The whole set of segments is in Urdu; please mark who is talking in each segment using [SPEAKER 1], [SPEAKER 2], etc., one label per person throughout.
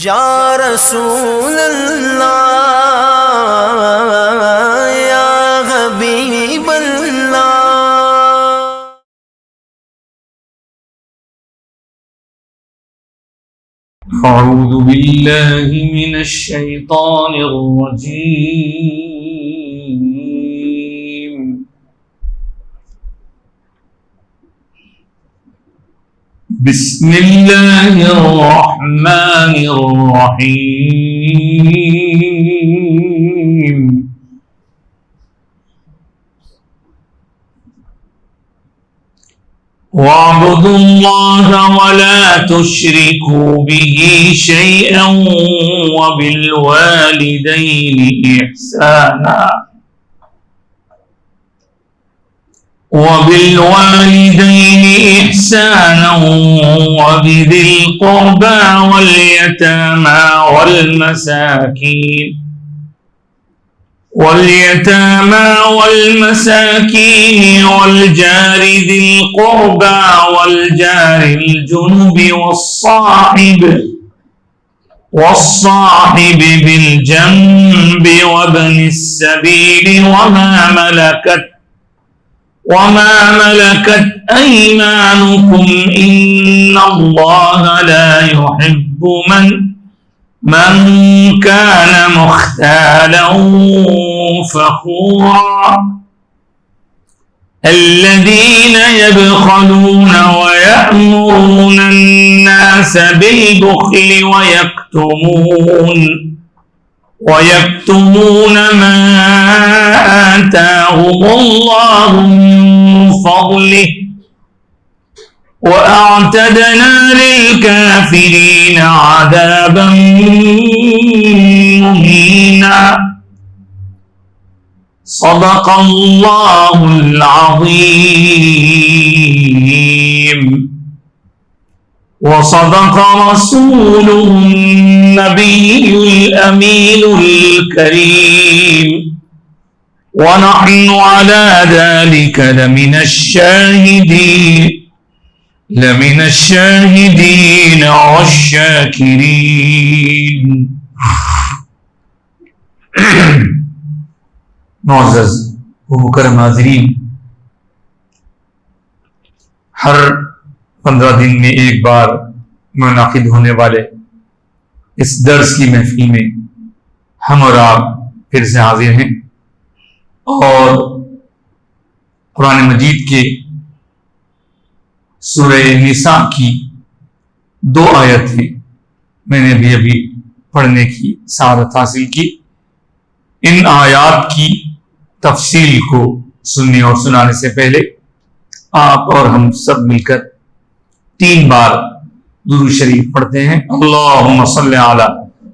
[SPEAKER 1] یا رسول اللہ یا حبیب اللہ.
[SPEAKER 2] اعوذ باللہ من الشیطان الرجیم. بسم اللہ الرحمن الرحیم. وَاعْبُدُوا اللَّهَ وَلَا تُشْرِكُوا بِهِ شَيْئًا وَبِالْوَالِدَيْنِ إِحْسَانًا وَبِذِي الْقُرْبَى وَالْيَتَامَى والمساكين والجار ذي القربى والجار الجنب والصاحب بالجنب وابن السبيل وما ملكت أيمانكم إن الله لا يحب من كان مختالا فخورا. الذين يبخلون ويأمرون الناس بالبخل ويكتمون ما آتاهم الله من فضله وأعتدنا للكافرين عذابا مهينا. صدق الله العظيم وصدق رسوله النبي الأمين الكريم ونحن على ذلك لمن الشاهدين والشاكرين. معزز و مکرم حاضرین، ہر 15 دن میں ایک بار منعقد ہونے والے اس درس کی محفل میں ہم اور آپ پھر سے حاضر ہیں، اور قرآن مجید کے سورہ نساء کی 2 آیتیں میں نے بھی ابھی پڑھنے کی سعادت حاصل کی. ان آیات کی تفصیل کو سننے اور سنانے سے پہلے آپ اور ہم سب مل کر 3 بار درود شریف پڑھتے ہیں. اللہم صلی علی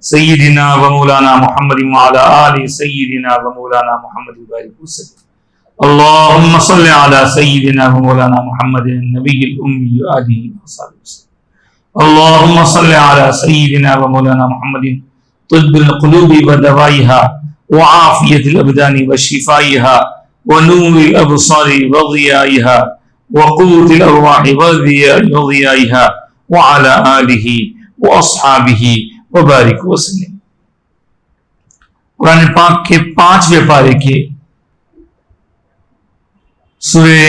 [SPEAKER 2] سیدنا و مولانا محمد وعلی آل سیدنا و مولانا محمد وبارک وسلم. اللہم صلی علی سیدنا و مولانا محمد النبی الامی آلہ وصحبہ وسلم. اللہم صلی علی سیدنا و مولانا محمد طب القلوب و دوائها وعافیت الابدان و شفائها ونور الابصار و ضیائها وقوت الارواح و ضیائها وعلى آلہ واصحابہ وبارک وسلم. قرآن پاک کے 5ویں پارے کے سورہ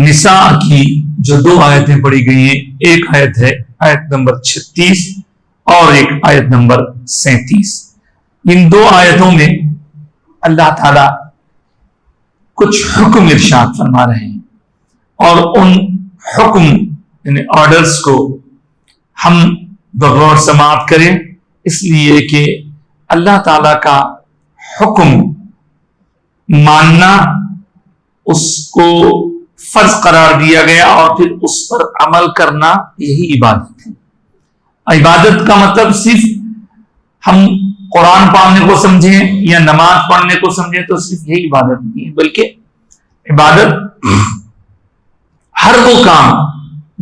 [SPEAKER 2] نساء کی جو 2 آیتیں پڑھی گئی ہیں، ایک آیت ہے آیت نمبر 36 اور ایک آیت نمبر 37. ان 2 آیتوں میں اللہ تعالی کچھ حکم ارشاد فرما رہے ہیں، اور ان حکم یعنی آرڈرز کو ہم بغور سماعت کریں، اس لیے کہ اللہ تعالی کا حکم ماننا اس کو فرض قرار دیا گیا، اور پھر اس پر عمل کرنا یہی عبادت ہے. عبادت کا مطلب صرف ہم قرآن پڑھنے کو سمجھیں یا نماز پڑھنے کو سمجھیں تو صرف یہی عبادت نہیں ہے، بلکہ عبادت ہر وہ کام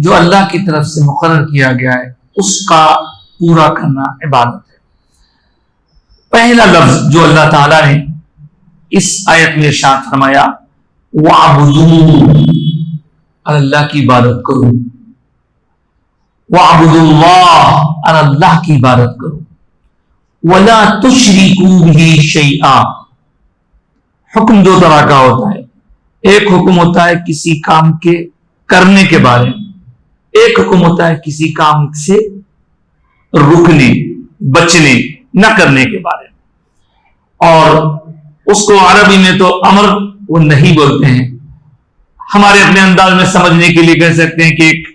[SPEAKER 2] جو اللہ کی طرف سے مقرر کیا گیا ہے اس کا پورا کرنا عبادت ہے. پہلا لفظ جو اللہ تعالیٰ نے اس آیت میں ارشاد فرمایا، وَاعْبُدُوا، اللہ کی عبادت کرو. وَاعْبُدُوا اللَّهَ، اللہ کی عبادت کرو. وَلَا تُشْرِكُوا بِهِ شَيْئًا. حکم دو طرح کا ہوتا ہے. ایک حکم ہوتا ہے کسی کام کے کرنے کے بارے میں, ایک حکم ہوتا ہے کسی کام سے رکنے, بچنے, نہ کرنے کے بارے میں. اور اس کو عربی میں تو امر وہ نہیں بولتے ہیں, ہمارے اپنے انداز میں سمجھنے کے لیے کہہ سکتے ہیں کہ ایک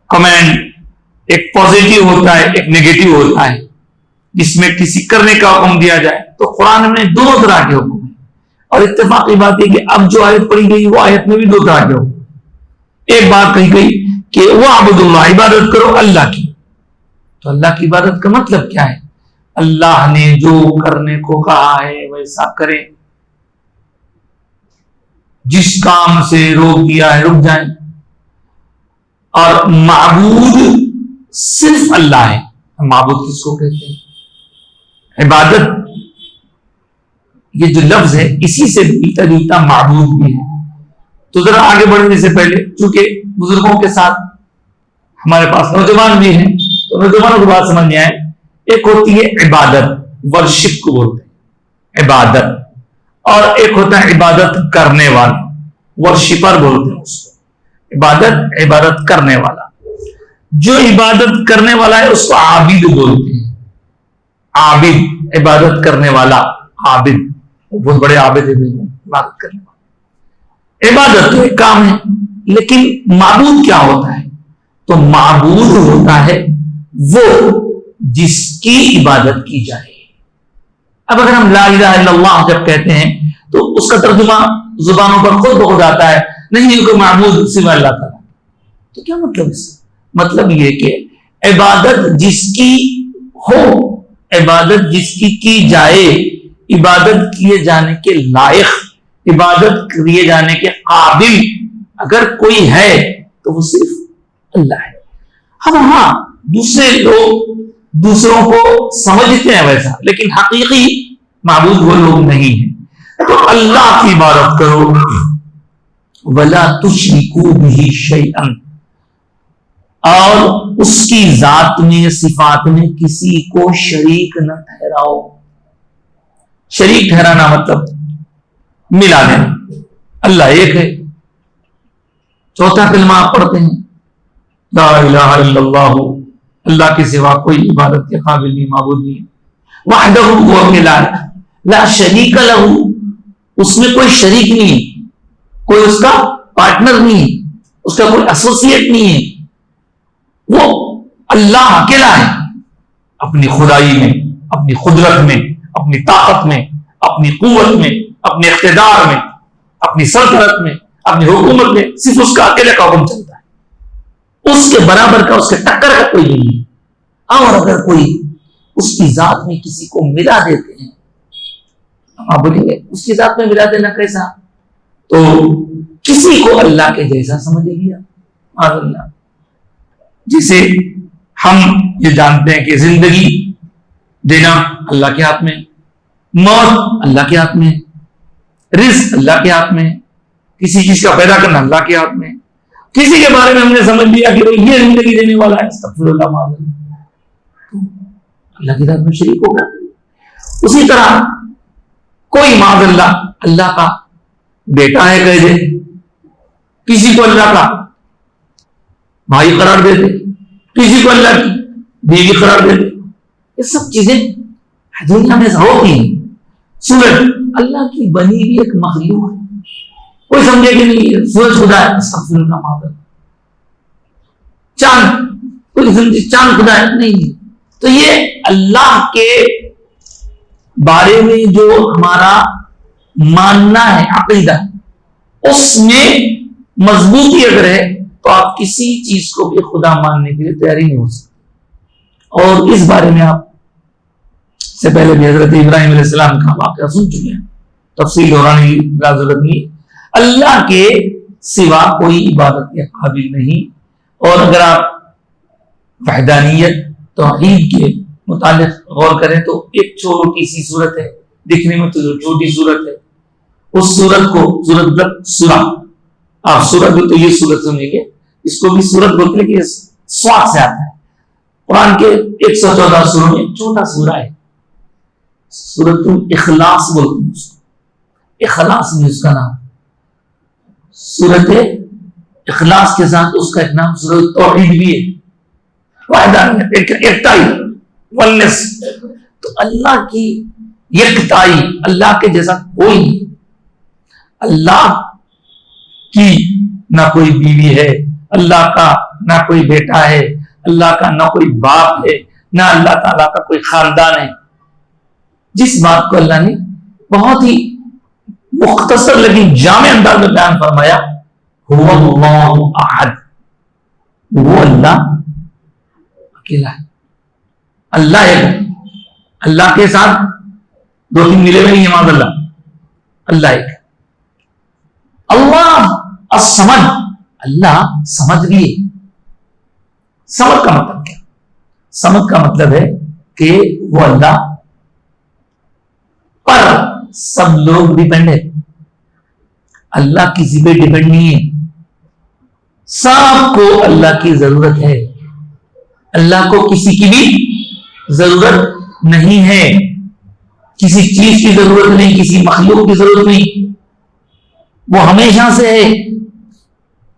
[SPEAKER 2] کمینڈ, ایک پازیٹیو ہوتا ہے, ایک نیگیٹو ہوتا ہے, جس میں کسی کرنے کا حکم دیا جائے. تو قرآن میں دونوں طرح کے حکم ہیں, اور اتفاقی بات ہے کہ اب جو آیت پڑھی گئی وہ آیت میں بھی دو طرح کے حکم. ایک بات کہی گئی کہ وَاعْبُدُوا اللَّهَ, عبادت کرو اللہ کی. تو اللہ کی عبادت کا مطلب کیا ہے؟ اللہ نے جو کرنے کو کہا ہے ویسا کریں, جس کام سے روک دیا ہے رک جائیں. اور معبود صرف اللہ ہے. معبود کس کو کہتے ہیں؟ عبادت, یہ جو لفظ ہے اسی سے ملتا جلتا معبود بھی ہے. تو ذرا آگے بڑھنے سے پہلے, چونکہ بزرگوں کے ساتھ ہمارے پاس نوجوان بھی ہیں, تو نوجوانوں کی بات سمجھ میں آئے. ایک ہوتی ہے عبادت, ورشپ کو بولتے ہیں عبادت, اور ایک ہوتا ہے عبادت کرنے والا, ورشپر بولتے ہیں اس کو. عبادت, عبادت کرنے والا. جو عبادت کرنے والا ہے اس کو عابد بولتے ہیں. عابد, عبادت کرنے والا, عابد. بہت بڑے عابد ہیں عبادت کرنے والا. عبادت تو ایک کام ہے, لیکن معبود کیا ہوتا ہے؟ تو معبود ہوتا ہے وہ جس کی عبادت کی جائے. اب اگر ہم لا الہ الا اللہ جب کہتے ہیں تو اس کا ترجمہ زبانوں پر خود بخود آتا ہے, نہیں کوئی معبود سوائے اللہ تعالیٰ. تو کیا مطلب اس کا؟ مطلب یہ کہ عبادت جس کی ہو, عبادت جس کی جائے, عبادت کیے جانے کے لائق, عبادت کیے جانے کے قابل اگر کوئی ہے تو وہ صرف اللہ ہے. اب ہاں دوسرے لوگ دوسروں کو سمجھتے ہیں ویسا, لیکن حقیقی معبود وہ لوگ نہیں ہیں. تو اللہ کی عبادت کرو. وَلَا تُشْرِكُوا بِهِ شَيْئًا, اور اس کی ذات میں, صفات میں کسی کو شریک نہ ٹھہراؤ. شریک ٹھہرانا مطلب ملا دینا. اللہ ایک ہے. چوتھا کلمہ آپ پڑھتے ہیں لا الہ الا اللہ, اللہ کے سوا کوئی عبادت کے قابل نہیں, معبود نہیں. وحدہ, وہ اکیلا ہے. لا شریک لہ, اس میں کوئی شریک نہیں, کوئی اس کا پارٹنر نہیں, اس کا کوئی ایسوسیٹ نہیں ہے. وہ اللہ اکیلا ہے, اپنی خدائی میں, اپنی قدرت میں, اپنی طاقت میں, اپنی قوت میں, اپنے اقتدار میں, اپنی سلطنت میں, اپنی حکومت میں. صرف اس کا اکیلے کا حکم چلتا ہے. اس کے برابر کا, اس کے ٹکر کا کوئی نہیں. اور اگر کوئی اس کی ذات میں کسی کو ملا دیتے ہیں, آپ بولیں گے اس کی ذات میں ملا دینا کیسا؟ تو کسی کو اللہ کے جیسا سمجھ لیا. اللہ, جسے ہم یہ جانتے ہیں کہ زندگی دینا اللہ کے ہاتھ میں, موت اللہ کے ہاتھ میں, رزق اللہ کے ہاتھ میں, کسی چیز کا پیدا کرنا اللہ کے ہاتھ میں. کسی کے بارے میں ہم نے سمجھ لیا کہ یہ زندگی دینے والا ہے, استغفر اللہ معاذ اللہ, اللہ کی ذات میں شریک ہوگا. اسی طرح کوئی معاذ اللہ اللہ کا بیٹا ہے کہہ دے, کسی کو اللہ کا بھائی قرار دے دے, کسی کو اللہ کی بیوی قرار دے دے. یہ سب چیزیں دنیا میں ہوتی ہیں. سورج اللہ کی بنی ہوئی ایک مخلوق ہے. کوئی سمجھے کہ نہیں سورج خدا ہے, استغفر اللہ معاذ اللہ. چاند, کوئی سمجھے چاند خدا ہے, نہیں. تو یہ اللہ کے بارے میں جو ہمارا ماننا ہے عقیدہ, اس میں مضبوطی اگر ہے تو آپ کسی چیز کو بھی خدا ماننے کے لیے تیاری نہیں ہو سکتے. اور اس بارے میں آپ سے پہلے بھی حضرت ابراہیم علیہ السلام کا واقعہ سن چکے ہیں, تفصیل دہرانے کی ضرورت نہیں. اللہ کے سوا کوئی عبادت کے قابل نہیں. اور اگر آپ وحدانیت توحید کے متعلق غور کریں تو ایک چھوٹی سی صورت ہے, دکھنے میں تو چھوٹی صورت ہے, اس صورت کو سورہ آپ سورت تو یہ صورت سنیں گے, اس کو بھی صورت بولتے ہیں کہ سواد سے آتا ہے. قرآن کے 114 سوروں میں چھوٹا سورہ ہے, سورۃ الاخلاص بولتے ہیں اس کو، اخلاص بھی اس کا نام، سورۃ اخلاص کے ساتھ اس کا ایک نام سورۃ توحید بھی ہے، وحدانیت، یکتائی، ونس۔ تو اللہ کی یکتائی، اللہ کے جیسا کوئی نہیں، اللہ کی نہ کوئی بیوی ہے، اللہ کا نہ کوئی بیٹا ہے، اللہ کا نہ کوئی باپ ہے، نہ اللہ تعالیٰ کا کوئی خاندان ہے۔ جس بات کو اللہ نے بہت ہی مختصر لیکن جامع انداز میں بیان فرمایا، هو اللہ احد، وہ اللہ اکیلا ہے، اللہ ایک، اللہ کے ساتھ دو تین ملے ہوئے نہیں ہیں، معاذ اللہ، اللہ ایک، اللہ الصمد، اللہ سمجھ بھی ہے۔ سمجھ کا مطلب کیا؟ سمجھ کا مطلب ہے کہ وہ اللہ پر سب لوگ ڈیپینڈ ہے، اللہ کسی پہ ڈیپینڈ نہیں ہے، سب کو اللہ کی ضرورت ہے، اللہ کو کسی کی بھی ضرورت نہیں ہے، کسی چیز کی ضرورت نہیں، کسی مخلوق کی ضرورت نہیں، وہ ہمیشہ سے ہے،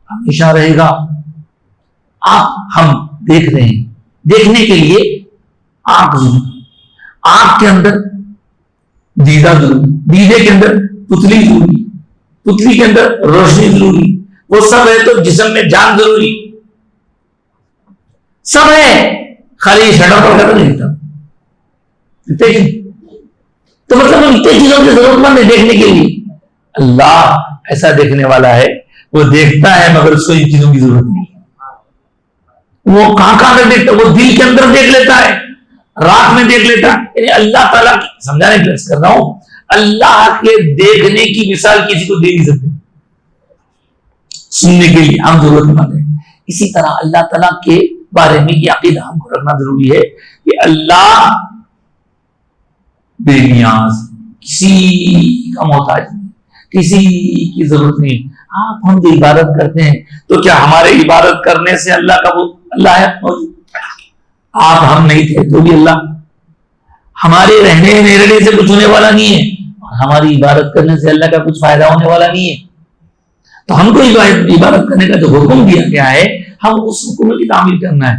[SPEAKER 2] ہمیشہ رہے گا۔ آپ ہم دیکھ رہے ہیں، دیکھنے کے لیے آنکھ ضروری، آنکھ کے اندر دیدہ ضروری، دیدے کے اندر پتلی ضروری، پتلی کے اندر روشنی ضروری، وہ سب ہے تو جسم میں جان ضروری، سب ہے، خالی شٹر پر کر نہیں تھا، تو مطلب اتنی چیزوں کی ضرورت مند ہے دیکھنے کے لیے۔ اللہ ایسا دیکھنے والا ہے، وہ دیکھتا ہے مگر اس کو ان چیزوں کی ضرورت نہیں ہے، وہ کہاں کہاں تک دیکھتا ہے، وہ دل کے اندر دیکھ لیتا ہے، رات میں دیکھ لیتا ہے، یعنی اللہ تعالیٰ کی سمجھانے کی کوشش کر رہا ہوں، اللہ کے دیکھنے کی مثال کسی کو دے نہیں سکتے، سننے کے لیے ہم ضرورت مند ہے۔ اسی طرح اللہ تعالیٰ کے بارے میں یہ عقیدہ ہم کو رکھنا ضروری ہے کہ اللہ بے نیاز، کسی کا محتاج نہیں، کسی کی ضرورت نہیں۔ آپ ہم جو عبادت کرتے ہیں تو کیا ہمارے عبادت کرنے سے اللہ کا وہ اللہ ہے موجود؟ آپ ہم نہیں تھے تو بھی اللہ، ہمارے رہنے میرنے سے کچھ ہونے والا نہیں ہے، اور ہماری عبادت کرنے سے اللہ کا کچھ فائدہ ہونے والا نہیں ہے۔ تو ہم کو عبادت کرنے کا جو حکم دیا گیا ہے، ہم اس حکم کی تعمیل کرنا ہے،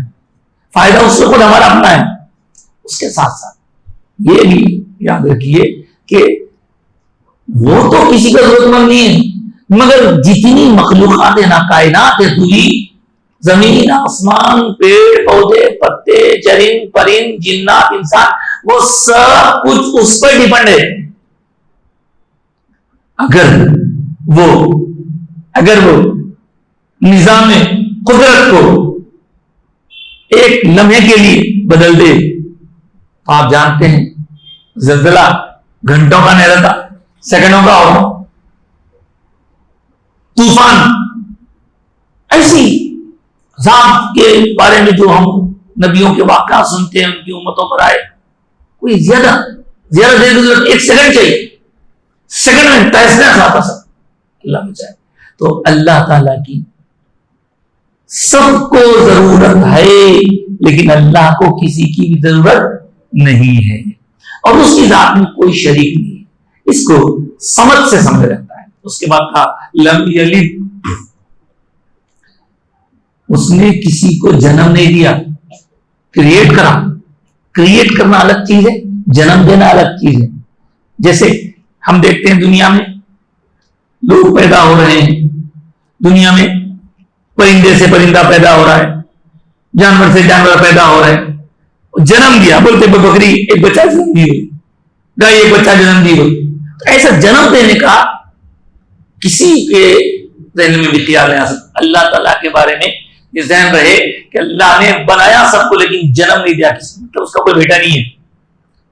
[SPEAKER 2] فائدہ اس سے خود ہمارا اپنا ہے۔ اس کے ساتھ ساتھ یہ بھی یاد رکھیے کہ وہ تو کسی کا ضرورت مند نہیں ہے، مگر جتنی مخلوقات نا کائنات ہے پوری، زمین آسمان پیڑ پودے پتے چرند پرند جنات انسان، وہ سب کچھ اس پر ڈیپینڈ ہے۔ اگر وہ نظام قدرت کو ایک لمحے کے لیے بدل دے تو آپ جانتے ہیں زلزلہ گھنٹوں کا نہیں رہتا، سیکنڈوں کا ہوگا، طوفان۔ ایسی ذات کے بارے میں جو ہم نبیوں کے واقعات سنتے ہیں، ان کی امتوں پر آئے، کوئی زیادہ دیر ایک سیکنڈ چاہیے، سیکنڈ میں فیصلہ کھاتا سب، اللہ بچائے۔ تو اللہ تعالیٰ کی سب کو ضرورت ہے، لیکن اللہ کو کسی کی بھی ضرورت نہیں ہے، اور اس کی ذات میں کوئی شریک نہیں ہے۔ اس کو سمجھ سے سمجھ رہتا ہے۔ اس کے بعد کہا لم یلد، اس نے کسی کو جنم نہیں دیا، کریٹ کرنا الگ چیز ہے، جنم دینا الگ چیز ہے۔ جیسے ہم دیکھتے ہیں دنیا میں لوگ پیدا ہو رہے ہیں، دنیا میں پرندے سے پرندہ پیدا ہو رہا ہے، جانور سے جانور پیدا ہو رہے ہیں، جنم دیا، بولتے بکری ایک بچہ جنم دی ہوئی، گائے ایک بچہ جنم دی ہوئی۔ تو ایسا جنم دینے کا کسی کے ذہن میں بھی خیال نہیں آ سکتا۔ اللہ تعالیٰ کے بارے میں یہ ذہن رہے کہ اللہ نے بنایا سب کو لیکن جنم نہیں دیا کسی کو، اس کا کوئی بیٹا نہیں ہے۔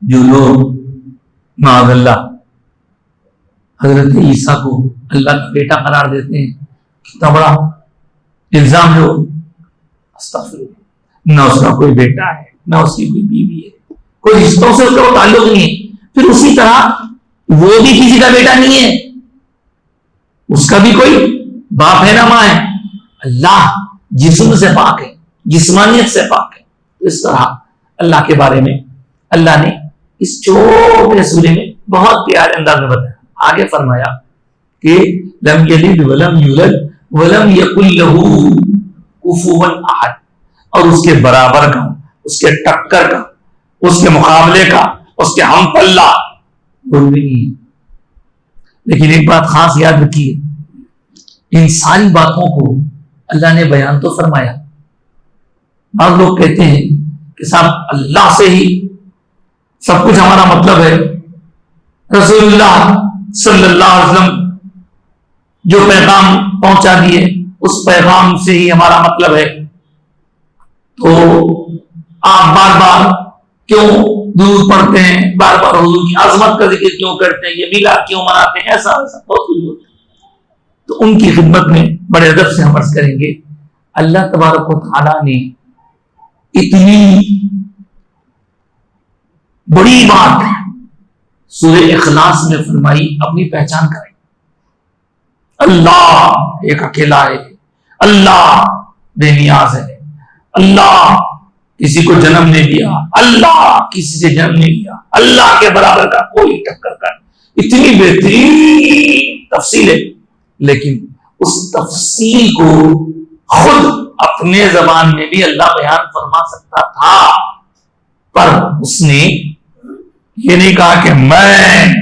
[SPEAKER 2] جو لوگ معاذ اللہ حضرت عیسیٰ کو اللہ کا بیٹا قرار دیتے ہیں، کتنا بڑا الزام ہے وہ، استغفر اللہ، نہ اس کا کوئی بیٹا ہے، نہ اس کی کوئی بیوی ہے، کوئی رشتوں سے اس کا تعلق نہیں ہے۔ پھر اسی طرح وہ بھی کسی کا بیٹا نہیں ہے، اس کا بھی کوئی باپ ہے نہ ماں ہے۔ اللہ جسم سے پاک ہے، جسمانیت سے پاک ہے۔ اس طرح اللہ کے بارے میں اللہ نے اس چھوٹے سورے میں بہت پیارے انداز میں بتایا. آگے فرمایا کہ لم یلد ولم یولد ولم یکن لہ کفوا احد, اور اس کے برابر کا, اس کے ٹکر کا, اس کے مقابلے کا, اس کے ہم پلہ کوئی بھی نہیں. لیکن ایک بات خاص یاد رکھیے, ان ساری باتوں کو اللہ نے بیان تو فرمایا. بعض لوگ کہتے ہیں کہ صاحب اللہ سے ہی سب کچھ ہمارا مطلب ہے, رسول اللہ صلی اللہ علیہ وسلم جو پیغام پہنچا دیے اس پیغام سے ہی ہمارا مطلب ہے, تو آپ بار بار کیوں درود پڑھتے ہیں, بار بار حضور کی عظمت کا ذکر کیوں کرتے ہیں, یہ میلاد کیوں مناتے ہیں, ایسا بہت کچھ ہوتا ہے. تو ان کی خدمت میں بڑے ادب سے ہم عرض کریں گے, اللہ تبارک و تعالیٰ نے اتنی بڑی بات سورہ اخلاص میں فرمائی, اپنی پہچان کرائی. اللہ ایک اکیلا ہے, اللہ بے نیاز ہے, اللہ کسی کو جنم نہیں دیا, اللہ کسی سے جنم نہیں دیا, اللہ کے برابر کا کوئی ٹکر کا. اتنی بہترین تفصیل ہے, لیکن اس تفصیل کو خود اپنے زبان میں بھی اللہ بیان فرما سکتا تھا, پر اس نے یہ نہیں کہا کہ میں,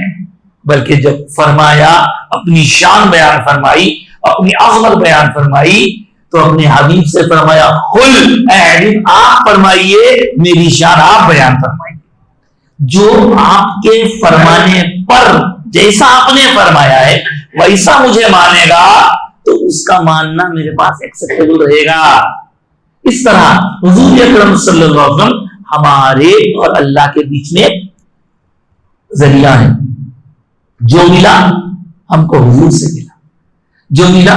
[SPEAKER 2] بلکہ جب فرمایا اپنی شان بیان فرمائی, اپنی عظمت بیان فرمائی, تو اپنے حبیب سے فرمایا قل اے حبیب آپ فرمائیے, میری شان آپ بیان فرمائیے. جو آپ کے فرمانے پر جیسا آپ نے فرمایا ہے ویسا مجھے مانے گا تو اس کا ماننا میرے پاس ایکسیپٹیبل رہے گا. اس طرح حضور اکرم صلی اللہ علیہ وسلم ہمارے اور اللہ کے بیچ میں ذریعہ ہے. جو ملا ہم کو حضور سے ملا, جو ملا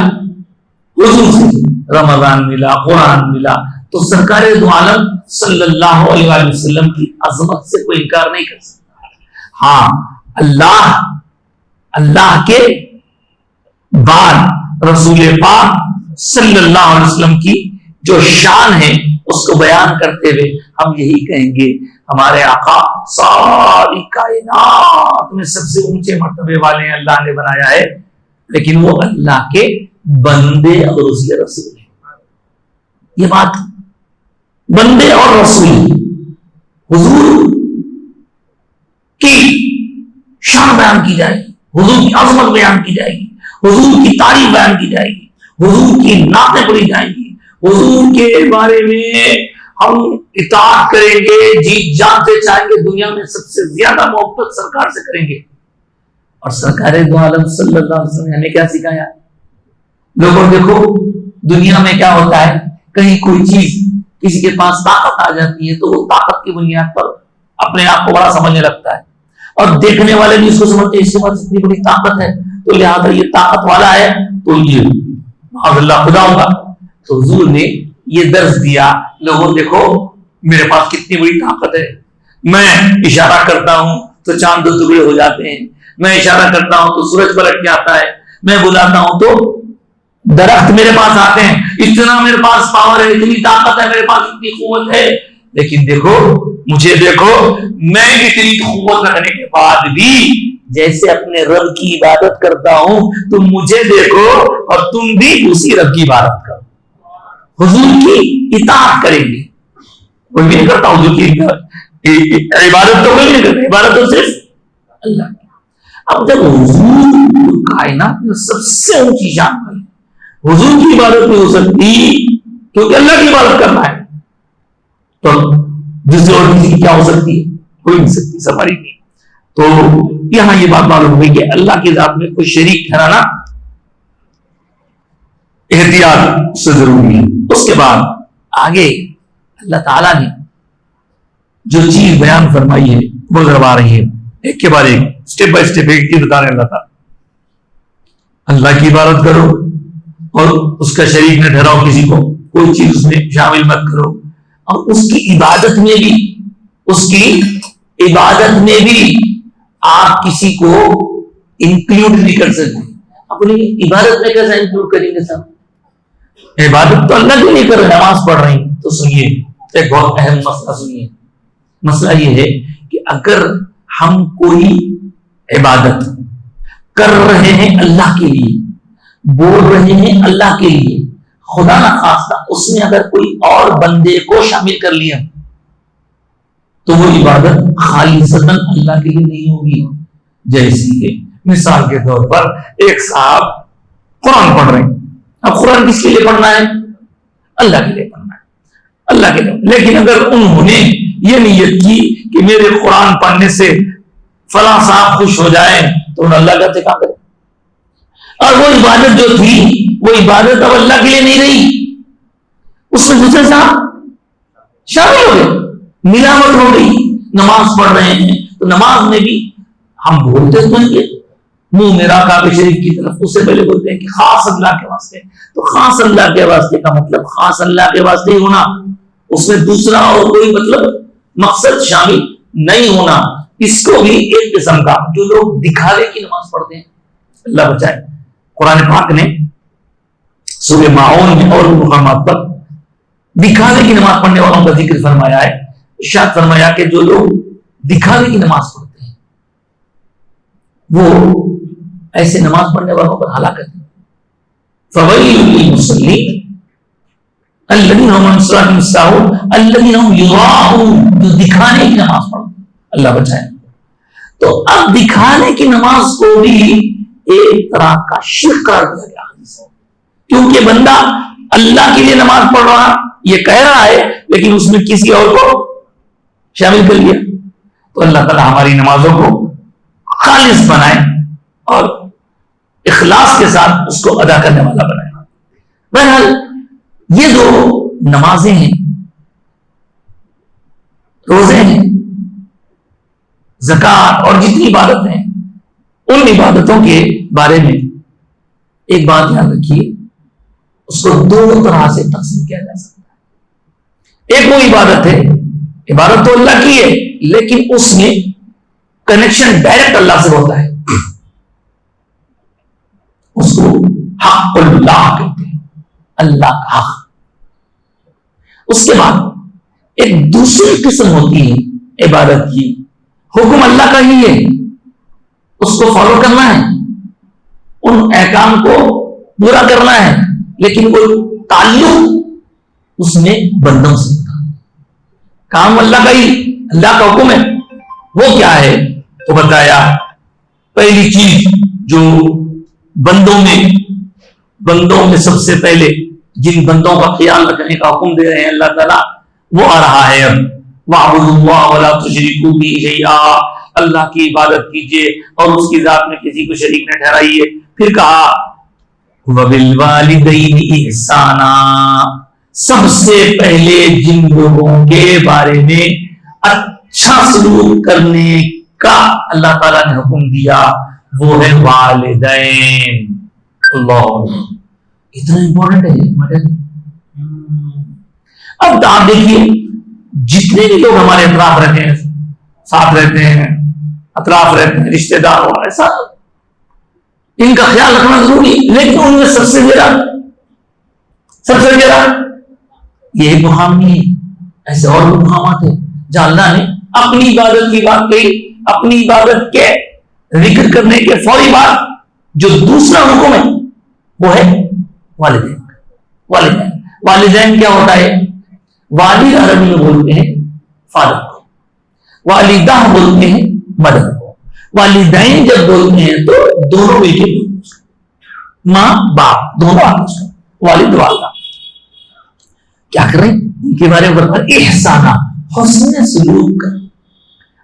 [SPEAKER 2] حضور سے, رمضان ملا, قرآن ملا, تو سرکار دو عالم صلی اللہ علیہ وسلم کی عظمت سے کوئی انکار نہیں کر سکتا. ہاں اللہ کے بعد رسول پاک صلی اللہ علیہ وسلم کی جو شان ہے اس کو بیان کرتے ہوئے ہم یہی کہیں گے, ہمارے آقا ساری کائنات میں سب سے اونچے مرتبے والے ہیں, اللہ نے بنایا ہے, لیکن وہ اللہ کے بندے اور اس کے رسول ہیں. یہ بات بندے اور رسول, حضور کی شان بیان کی جائے گی, حضور کی عظمت بیان کی جائے گی, حضور کی تعریف بیان کی جائے گی, حضور کی نعتیں پڑھی جائیں گی, حضور کے بارے میں ہم اطاعت کریں گے, جی جان سے چاہیں گے, دنیا میں سب سے زیادہ محبت سرکار سے کریں گے. اور سرکار دو عالم صلی اللہ علیہ وسلم نے ہمیں کیا سکھایا؟ لوگوں دیکھو دنیا میں کیا ہوتا ہے, کہیں کوئی چیز کسی کے پاس طاقت آ جاتی ہے تو وہ طاقت کی بنیاد پر اپنے آپ کو بڑا سمجھنے لگتا ہے, اور دیکھنے والے بھی اس کو سمجھتے ہیں اس کے پاس اتنی بڑی طاقت ہے تو لہٰذا یہ طاقت والا ہے تو یہ اللہ خدا ہوگا. تو حضور نے یہ درس دیا, لوگوں دیکھو میرے پاس کتنی بڑی طاقت ہے, میں اشارہ کرتا ہوں تو چاند دو ٹکڑے ہو جاتے ہیں, میں اشارہ کرتا ہوں تو سورج پلٹ کے آتا ہے, میں بلاتا ہوں تو درخت میرے پاس آتے ہیں, اتنا میرے پاس پاور ہے, اتنی طاقت ہے, میرے پاس اتنی قوت ہے. لیکن دیکھو مجھے دیکھو, میں اتنی قوت رکھنے کے بعد بھی جیسے اپنے رب کی عبادت کرتا ہوں تم مجھے دیکھو اور تم بھی اسی رب کی عبادت کرو. حضور کی اطاعت کریں گے, کوئی بھی نہیں کرتا حضور کی عبادت, تو کوئی نہیں کرتا, عبادت تو صرف اللہ کی. اب جب حضور کائنات میں سب سے اونچی شان ہے, حضور کی عبادت نہیں ہو سکتی کیونکہ اللہ کی عبادت کرنا ہے, تو دوسری اور کسی کی کیا ہو سکتی ہے؟ کوئی نہیں سکتی, سفاری نہیں. تو یہاں یہ بات معلوم ہوئی کہ اللہ کی ذات میں کوئی شریک ٹھہرانا احتیاط سے ضروری ہے. اس کے بعد آگے اللہ تعالیٰ نے جو چیز بیان فرمائی ہے وہ کروا رہی ہے, ایک کے بعد ایک, اسٹیپ بائی اسٹیپ ایک چیز بتا رہے اللہ تعالیٰ. اللہ کی عبادت کرو اور اس کا شریک نہ ٹھہراؤ کسی کو, کوئی چیز اس میں شامل مت کرو, اور اس کی عبادت میں بھی, اس کی عبادت میں بھی آپ کسی کو انکلوڈ نہیں کر سکتے. اپنی عبادت میں کیسا انکلوڈ کریں گے صاحب؟ عبادت تو اللہ کے لیے کر رہے, نماز پڑھ رہے ہیں, تو سنیے ایک بہت اہم مسئلہ سنیے. مسئلہ یہ ہے کہ اگر ہم کوئی عبادت کر رہے ہیں اللہ کے لیے، بول رہے ہیں اللہ کے لیے، خدا نہ خواستہ اس میں اگر کوئی اور بندے کو شامل کر لیا تو وہ عبادت خالصتاً اللہ کے لیے نہیں ہوگی. جیسی کہ مثال کے طور پر ایک صاحب قرآن پڑھ رہے ہیں. اب قرآن کس کے لیے پڑھنا ہے؟ اللہ کے لیے پڑھنا ہے، اللہ کے لیے. لیکن اگر انہوں نے یہ نیت کی کہ میرے قرآن پڑھنے سے فلاں صاحب خوش ہو جائے تو انہوں اللہ کا اتقا کرے، اور وہ عبادت جو تھی وہ عبادت اب اللہ کے لیے نہیں رہی، اس میں دوسرے صاحب شامل ہو گئے، ملاوٹ ہو گئی. نماز پڑھ رہے ہیں تو نماز میں بھی ہم بولتے سنیں گے منہ میرا کعبہ شریف کی طرف، اس سے پہلے بولتے ہیں کہ خاص اللہ کے واسطے. تو خاص اللہ کے واسطے کا مطلب خاص اللہ کے واسطے ہی ہونا، اس میں دوسرا اور کوئی مطلب مقصد شامل نہیں ہونا. اس کو بھی ایک قسم کا جو لوگ دکھاوے کی نماز پڑھتے ہیں، اللہ بچائے. قرآن پاک نے سورہ ماعون میں اور مقامات پر دکھاوے کی نماز پڑھنے والوں کا ذکر فرمایا ہے. ارشاد فرمایا کہ جو لوگ دکھاوے کی نماز پڑھتے ہیں وہ ایسے نماز پڑھنے والوں پر ہلاکت ہے. فویل للمصلین الذین هم عن صلاتهم ساہون الذین هم یراؤون، جو دکھانے کی نماز پڑھتے ہیں، اللہ بچائے. تو اب دکھانے کی نماز کو بھی ایک طرح کا شرک قرار دیا گیا، کیونکہ بندہ اللہ کے لیے نماز پڑھ رہا یہ کہہ رہا ہے لیکن اس میں کسی اور کو شامل کر لیا. تو اللہ تعالیٰ ہماری نمازوں کو خالص بنائے اور اخلاص کے ساتھ اس کو ادا کرنے والا بنائے. بہرحال یہ جو نمازیں ہیں، روزے ہیں، زکوٰۃ اور جتنی عبادت ہیں، ان عبادتوں کے بارے میں ایک بات یاد رکھیے، اس کو دو طرح سے تقسیم کیا جا سکتا ہے. ایک وہ عبادت ہے، عبادت تو اللہ کی ہے لیکن اس میں کنیکشن ڈائریکٹ اللہ سے ہوتا ہے، اس کو حق اللہ کہتے ہیں، اللہ کا حق. اس کے بعد ایک دوسری قسم ہوتی ہے عبادت کی، حکم اللہ کا ہی ہے، اس کو فالو کرنا ہے، ان احکام کو پورا کرنا ہے، لیکن وہ تعلق اس میں بندوں سے ہوتا ہے. کام اللہ کا ہی، اللہ کا حکم ہے. وہ کیا ہے تو بتایا، پہلی چیز جو بندوں میں سب سے پہلے جن بندوں کا خیال رکھنے کا حکم دے رہے ہیں اللہ تعالیٰ، وہ آ رہا ہے اب وَاعْبُدُوا اللَّهَ وَلَا تُشْرِكُوا بِهِ شَيْئًا، اللہ کی عبادت کیجیے اور اس کی ذات میں کسی کو شریک نہ ٹھہرائیے. پھر کہا وَبِالْوَالِدَيْنِ إِحْسَانًا، سب سے پہلے جن لوگوں کے بارے میں اچھا سلوک کرنے کا اللہ تعالیٰ نے حکم دیا وہ ہے والدین. اللہ، اتنا امپورٹنٹ ہے. اب آپ دیکھیے جتنے بھی لوگ ہمارے اطراف رہتے ہیں، ساتھ رہتے ہیں، اطراف رہتے ہیں، رشتے دار ہمارے ساتھ، ان کا خیال رکھنا ضروری ہے. لیکن ان میں سب سے زیادہ یہ ایک مقام نہیں ہے، ایسے اور بھی مقامات ہیں جہاں اللہ نے اپنی عبادت کی بات کہی. اپنی عبادت کے ذکر کرنے کے فوری بعد جو دوسرا حکم ہے وہ ہے والدین. والدین کیا ہوتا ہے؟ والد عربی میں بولتے ہیں فادر کو، والدہ بولتے ہیں مدر کو. والدین جب بولتے ہیں تو دونوں مل کے بولتے ہیں، ماں باپ دونوں آتے ہیں، والد والدہ. کیا کریں؟ ان کے بارے میں احسانہ، حسن سلوک کر،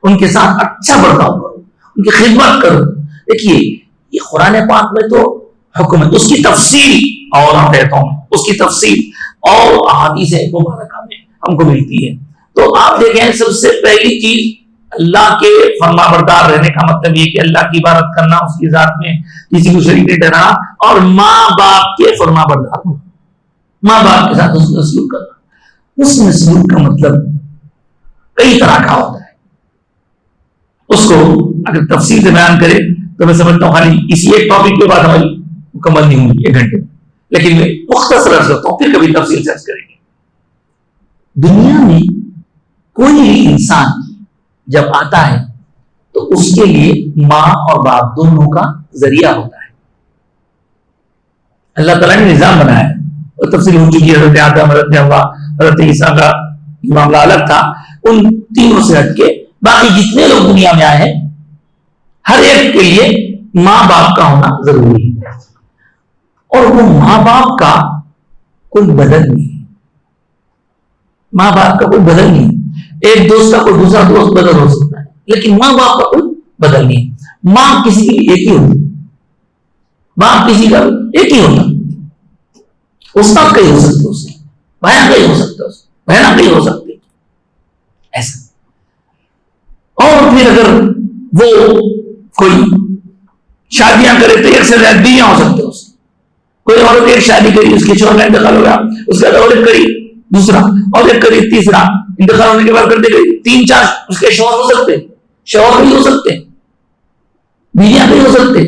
[SPEAKER 2] ان کے ساتھ اچھا برتاؤ کرو، ان کی خدمت کرو. دیکھیے یہ قرآن پاک میں تو حکم ہے، اس کی تفصیل اور ہم کہتا ہوں اس کی تفصیل اور احادیث مبارکہ میں ہم کو ملتی ہے. تو آپ دیکھیں سب سے پہلی چیز اللہ کے فرما بردار رہنے کا مطلب یہ کہ اللہ کی عبادت کرنا، اس کی ذات میں کسی کو شریک نہیں ٹھہرانا، اور ماں باپ کے فرما بردار ہونا، ماں باپ کے ساتھ حسن سلوک کرنا. حسن سلوک کا مطلب کئی طرح کا ہوتا ہے. اس کو اگر تفصیل سے بیان کرے تو میں سمجھتا ہوں خالی اسی ایک ٹاپک کے بعد ہماری مکمل نہیں ہوگی 1 گھنٹے میں، لیکن میں مختصر عرض کرتا ہوں، پھر کبھی تفصیل سے عرض کریں گے. دنیا میں کوئی بھی انسان
[SPEAKER 3] جب آتا ہے تو اس کے لیے ماں اور باپ دونوں کا ذریعہ ہوتا ہے. اللہ تعالیٰ نے نظام بنایا ہے اور تفصیل ہو چکی ہے. حضرت آدم، حضرت حوا، حضرت عیسیٰ کا معاملہ الگ تھا. ان تینوں سے ہٹ کے باقی جتنے لوگ دنیا میں آئے ہیں ہر ایک کے لیے ماں باپ کا ہونا ضروری ہے. اور وہ ماں باپ کا کوئی بدل نہیں ہے. ماں باپ کا کوئی بدل نہیں. ایک دوست کا کوئی دوسرا دوست بدل ہو سکتا ہے لیکن ماں باپ کا کوئی بدل نہیں. ماں کسی کی ایک ہی ہوتی، باپ کسی کا ایک ہی ہوتا. استاد کئی ہو سکتے، اس سے بھائی کئی ہو سکتے، بہن کئی ہو سکتے ایسا. اور پھر اگر وہ کوئی شادیاں کرے تو ایک سے زیادہ بیویاں ہو سکتے. اس کوئی عورت ایک شادی کری، اس کے شوہر کا انتقال ہو گیا، اس کا اور ایک کری دوسرا، اور ایک کری تیسرا، انتقال ہونے کے بعد کرتے گئی 3-4 اس کے شوہر ہو سکتے، شوہر بھی ہو سکتے، بیویاں بھی ہو سکتے،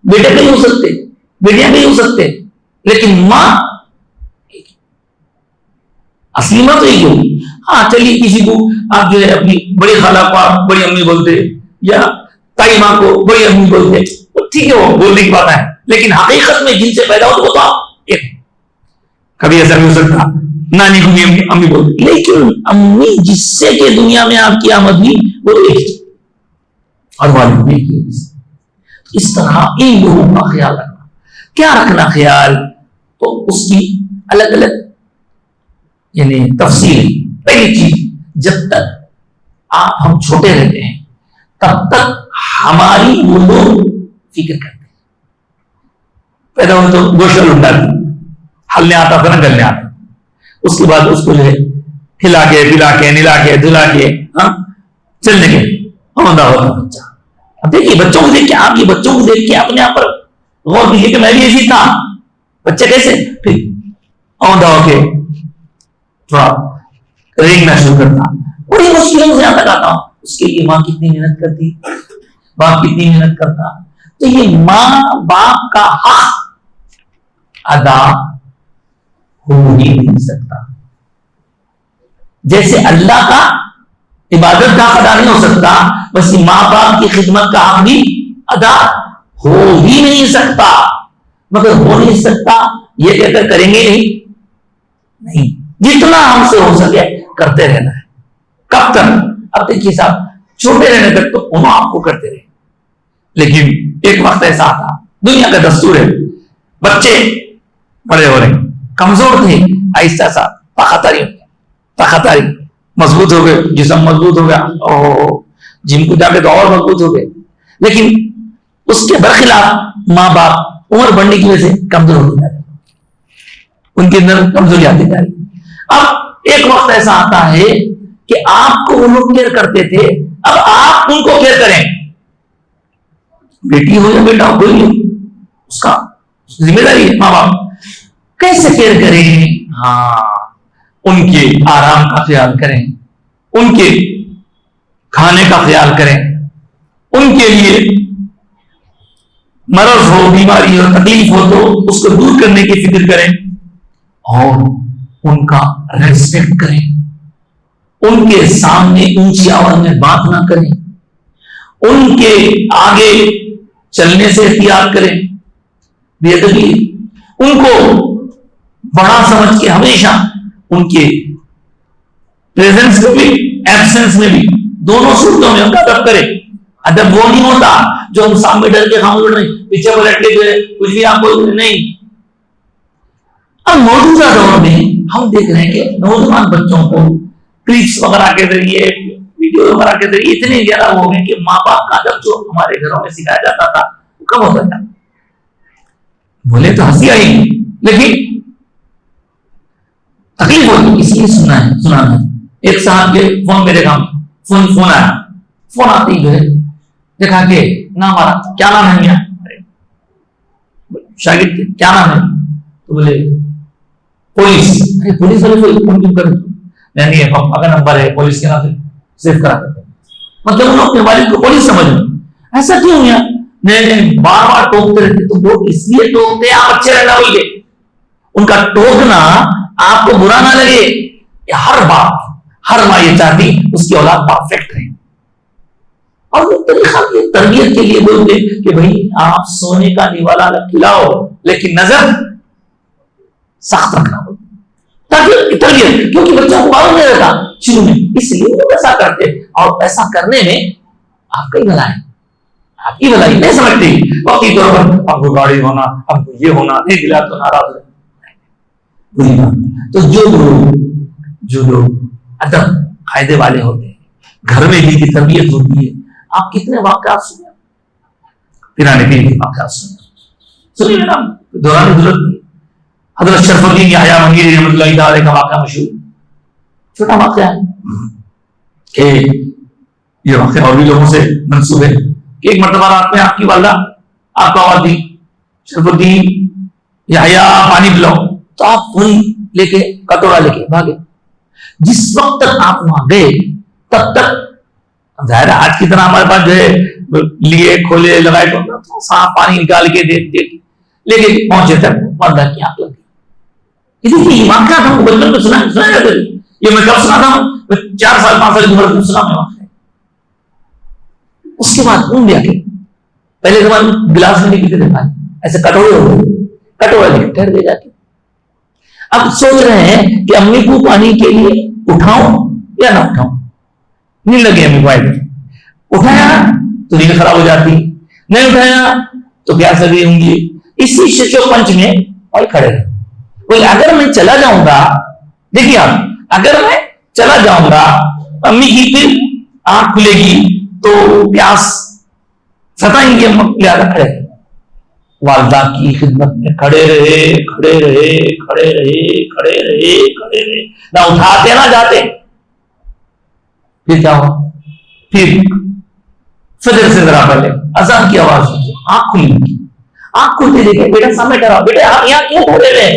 [SPEAKER 3] بیٹے بھی ہو سکتے، بیٹیاں بھی ہو سکتے. لیکن ماں اصلی ماں تو ایک ہوگی. ہاں چلیے کسی کو آپ جو ہے اپنی بڑی خالہ کو آپ بڑی امی بولتے یا تائی ماں کو بڑی امی بولتے، ٹھیک ہے وہ بولنے کی بات ہے. لیکن حقیقت میں جن سے پیدا ہو تو آپ ایک. کبھی ایسا بھی ہو سکتا نانی کو بھی امی بولتے، لیکن امی جس سے کہ دنیا میں آپ کی آمد ہوئی وہ ایک اور والد بھی ایک. اس طرح ان لوگوں کا خیال رکھنا. کیا رکھنا خیال؟ تو اس کی الگ الگ یعنی تفصیل. پہلی چیز، جب تک آپ ہم چھوٹے رہتے ہیں تب تک ہماری وہ لوگ فکر کرتے ہیں. پیدا ہونے تو گوشت لنڈا ہلنے آتا تھا نا، گلنے آتا. اس کے بعد اس کو جو ہے کھلا کے پلا کے نلا کے دھلا کے چلنے کے آمدہ ہوتا بچہ. اب دیکھیے بچوں کو دیکھ کے، آپ یہ بچوں کو دیکھ کے اپنے آپ پر غور کیجیے کہ میں بھی ایسی تھا. بچے کیسے پھر آمدہ ہو کے تھوڑا ریگنا شروع کرتا، بڑی مشکلوں سے یہاں تک آتا ہوں. اس کے لیے ماں کتنی محنت کرتی، باپ کتنی محنت کرتا. تو یہ ماں باپ کا حق ادا ہو ہی نہیں سکتا. جیسے اللہ کا عبادت کا حق ادا نہیں ہو سکتا، ویسے ماں باپ کی خدمت کا حق بھی ادا ہو ہی نہیں سکتا. مگر ہو نہیں سکتا یہ کہہ کر کریں گے نہیں. جتنا ہم سے ہو سکے کرتے رہنا ہے. کب تک؟ اب دیکھیے صاحب، چھوٹے رہنے تک تو انہوں آپ کو کرتے رہے. لیکن ایک وقت ایسا آتا، دنیا کا دستور ہے، بچے بڑے ہو رہے کمزور تھے، آہستہ سا طاقتاری مضبوط ہو گئے، جسم مضبوط ہو گیا، جم کو جا کے تو اور مضبوط ہو گئے. لیکن اس کے برخلاف ماں باپ عمر بڑھنے کی وجہ سے کمزور ہوتے جا رہے، ان کے اندر کمزوری آتی جا رہی. اب ایک وقت ایسا آتا ہے کہ آپ کو وہ لوگ کیئر کرتے تھے، اب آپ ان کو کیئر کریں. بیٹی ہو یا بیٹا ہو، کوئی نہیں، اس کا ذمہ داری ہے. ماں باپ کیسے کیئر کریں؟ ہاں، ان کے آرام کا خیال کریں، ان کے کھانے کا خیال کریں، ان کے لیے مرض ہو، بیماری ہو، تکلیف ہو تو اس کو دور کرنے کی فکر کریں، اور ان کا ریسپیکٹ کریں. ان کے سامنے اونچی آواز میں بات نہ کریں، ان کے آگے چلنے سے احتیاط کریں، بے ادبی. ان کو بڑا سمجھ کے ہمیشہ ان کے پریزنس میں بھی ایبسنس میں بھی دونوں صورتوں میں ان کا ادب کریں. ادب وہ نہیں ہوتا جو ہم سامنے ڈر کے خاموش نہیں، پیچھے کو لٹکے ہوئے کچھ بھی آپ کو نہیں. اب موجودہ دور میں ہم دیکھ رہے ہیں کہ نوجوان بچوں کو کلپس وغیرہ کے ذریعے، ویڈیو وغیرہ کے ذریعے اتنے زیادہ ہو گئے کہ ماں باپ کا ادب جو ہمارے گھروں میں سکھایا جاتا تھا وہ کم ہوتا تھا. بولے تو ہنسی آئی لیکن تکلیف ہوتی. اس لیے سنا ہے ایک صاحب کے فون میرے کام فون آیا، فون آتے ہی جو ہے دیکھا کہ نام آ رہا، کیا نام ہے میاں؟ شاگرد کیا نام ہے؟ تو بولے پولیس. پولیس والے فون کیوں کرے؟ نہیں پاپا کا نمبر ہے، پولیس کے نام سے سیو کرا دیتے. مطلب انہوں اپنے والد کو پولیس سمجھ لیں. ایسا کیوں ہوا؟ نہیں بار بار ٹوکتے رہتے. تو وہ اس لیے ٹوکتے آپ اچھے رہنا بول کے، ان کا ٹوکنا آپ کو برا نہ لگے. ہر باپ ہر ماں یہ چاہتی اس کی اولاد پرفیکٹ رہے، اور وہ طریقہ یہ تربیت کے لیے بولتے کہ بھائی آپ سونے کا نیوالا الگ کھلاؤ لیکن نظر سخت رکھنا ہو تاکہ تربیت، کیونکہ بچوں کو معلوم نہیں رہتا شروع میں، اس لیے وہ ایسا کرتے، اور ایسا کرنے میں آپ کا ہی بھلا ہے، آپ کی بھلائی نہیں سمجھتے وقتی طور پر ہم کو گاڑی ہونا، ہم کو یہ ہونا، نہیں دلا تو ناراض ہو بری بات۔ تو جو لوگ ادب قاعدے والے ہوتے ہیں، گھر میں بھی تربیت ہوتی ہے، آپ کتنے واقعات سنے، پیرانے کے واقعات سنیے نا، دوران حضرت شرف الدین یحییٰ منگیری رحمۃ اللہ تعالی کا واقعہ مشہور، چھوٹا واقعہ ہے کہ یہ واقعہ اور بھی لوگوں سے منسوب ہے کہ ایک مرتبہ رات میں آپ کی والدہ آپ کو آواز دی شرف الدین یحییٰ پانی پلاؤ، تو آپ پوری لے کے کٹورا لے کے بھاگے۔ جس وقت تک آپ وہاں گئے تب تک ظاہر آج کی طرح ہمارے پاس جو ہے لیے کھولے لگائے تو صاف پانی نکال کے دے لیکن پہنچے تک والدہ کی آنکھ لگ گئی۔ یہ واقعہ ہم بچپن میں سنا جاتا ہے، یہ میں کب سنا تھا، 4 سال 5 سال کی عمر میں سنا میں واقعہ۔ اس کے بعد اون لیا کے پہلے زمانے میں گلاس میں نہیں پیتے تھے پانی، ایسے کٹورے ہوتے کٹورا لے کے ٹھہر دے جاتے۔ اب سوچ رہے ہیں کہ امی کو پانی کے لیے اٹھاؤں یا نہ اٹھاؤں، نہیں لگے امی کو، اٹھایا تو نیند خراب ہو جاتی، نہیں اٹھایا تو پیاس لگی ہوں گی، اسی ششو پنچ میں اور کھڑے رہے۔ بولے اگر میں چلا جاؤں گا، دیکھیے آپ، اگر میں چلا جاؤں گا امی کی پھر آنکھ کھلے گی تو پیاس ستائیں گے، لہٰذا کھڑے رہے۔ والدہ کی خدمت میں کھڑے رہے نہ اٹھاتے نہ جاتے۔ پھر کیا ہوا، پھر فجر سے ذرا پہلے اذان کی آواز ہوئی، آنکھ کھلی، آنکھ کھلتے دیکھے بیٹا سامنے ٹھہرا، بیٹا آپ یہاں کیوں ٹھہرے ہوئے،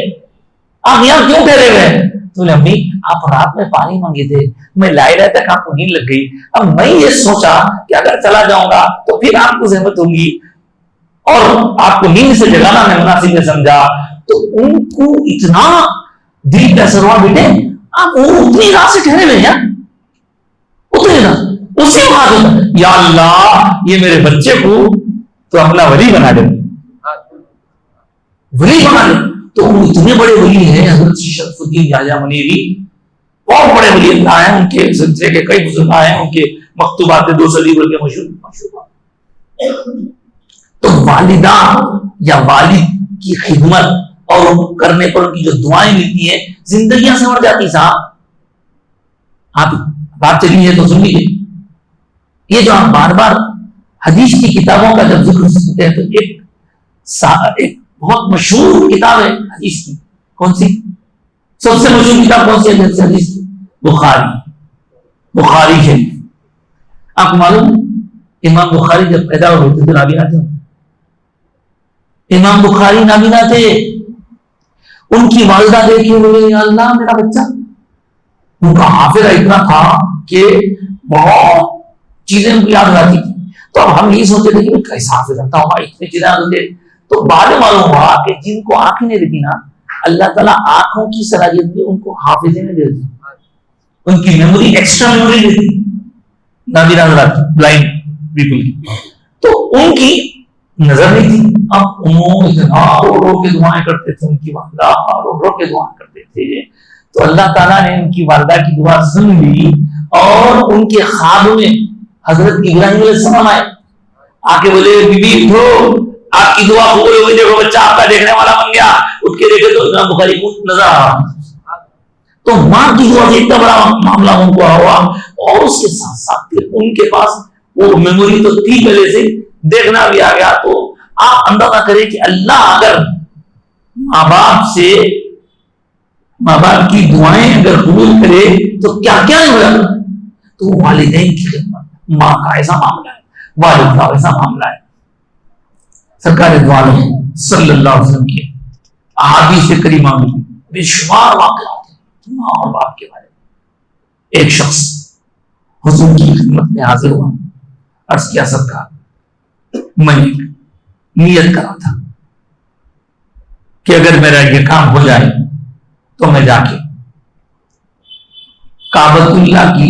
[SPEAKER 3] آپ یہاں کیوں ٹھہرے ہوئے؟ تو بولے امی آپ رات میں پانی مانگے تھے، میں لائے رہا تک آپ کو نیند لگ گئی، اب میں یہ سوچا کہ اگر چلا جاؤں گا تو پھر آپ کو زحمت ہوگی اور آپ کو نیند سے جگانا میں مناسب نہیں سمجھا۔ تو ان کو اتنا دل کا اثر ہوا، بیٹے آپ وہ اتنی رات سے ٹھہرے ہوئے ہیں، اتنی رات، اسی بات ہوتا یا اللہ یہ میرے بچے کو تو اپنا ولی بنا دے، ولی بنا دے۔ تو وہ اتنے بڑے ولی ہیں حضرت شرف الدین یحییٰ منیری، بہت بڑے ولی اللہ ہیں، ان کے سلسلے کے کئی بزرگ ہیں، ان کے مکتوبات 2 صدی بلکہ مشہور۔ تو والدہ یا والد کی خدمت اور کرنے پر ان کی جو دعائیں ملتی ہیں زندگیاں سنور جاتی۔ صاحب آپ بات چلی ہے تو سن لیجیے، یہ جو آپ بار بار حدیث کی کتابوں کا جب ذکر سنتے ہیں تو ایک بہت مشہور کتاب ہے حدیث کی، کون سی سب سے مشہور کتاب کون سی ہے حدیث کی؟ بخاری ہے۔ آپ کو معلوم امام بخاری جب پیدا ہوتے تھے نابینا تھے، امام بخاری نابینا تھے، ان کی والدہ دیکھے بولے یا اللہ میرا بچہ، ان کا حافظہ اتنا تھا کہ بہت چیزیں ان کو یاد رہتی تھی۔ تو اب ہم یہ سوچتے تھے کہ کیسا حافظ رہتا ہوگا، اتنی چیزیں ہوتے۔ تو بعد میں معلوم ہوا کہ جن کو آنکھیں نہیں دیتی نا، اللہ تعالیٰ آنکھوں کی صلاحیت بھی ان کو حافظے میں دیتی، ان کی میموری ایکسٹرا میموری دیتی، نابینا حضرات بلائنڈ پیپل کی۔ تو ان کی نظر نہیں تھی، اب انہوں اتنا رو کے دعائیں کرتے تھے، ان کی والدہ رو کے دعائیں کرتے تھے۔ تو اللہ تعالیٰ نے ان کی والدہ کی دعا سن لی اور ان کے خواب میں حضرت ابراہیم علیہ السلام آئے، آ کے بولے بی بی اٹھو، آپ کی دعا قبول ہوئی، دیکھو بچہ آپ کا دیکھنے والا بن گیا۔ اٹھ کے دیکھے تو امام بخاری کو نظر آ رہا، تو ماں کی دعا سے اتنا بڑا معاملہ ان کو ہوا، اور اس کے ساتھ ساتھ پھر ان کے پاس وہ میموری تو تھی پہلے سے، دیکھنا بھی آ گیا۔ تو آپ اندازہ کریں کہ اللہ اگر ماں باپ کی دعائیں اگر قبول کرے تو کیا کیا نہیں ہو جاتا۔ تو والدین کی خدمت، ماں کا ایسا معاملہ ہے، والد کا ایسا معاملہ ہے۔ سرکار دو عالم صلی اللہ علیہ وسلم کی احادیث کریمہ میں بے شمار واقعات ہیں ماں اور باپ کے بارے میں۔ ایک شخص حضور کی خدمت میں حاضر ہوا، عرض کیا سرکار میں نیت کرا تھا کہ اگر میرا یہ کام ہو جائے تو میں جا کے کعبۃ اللہ کی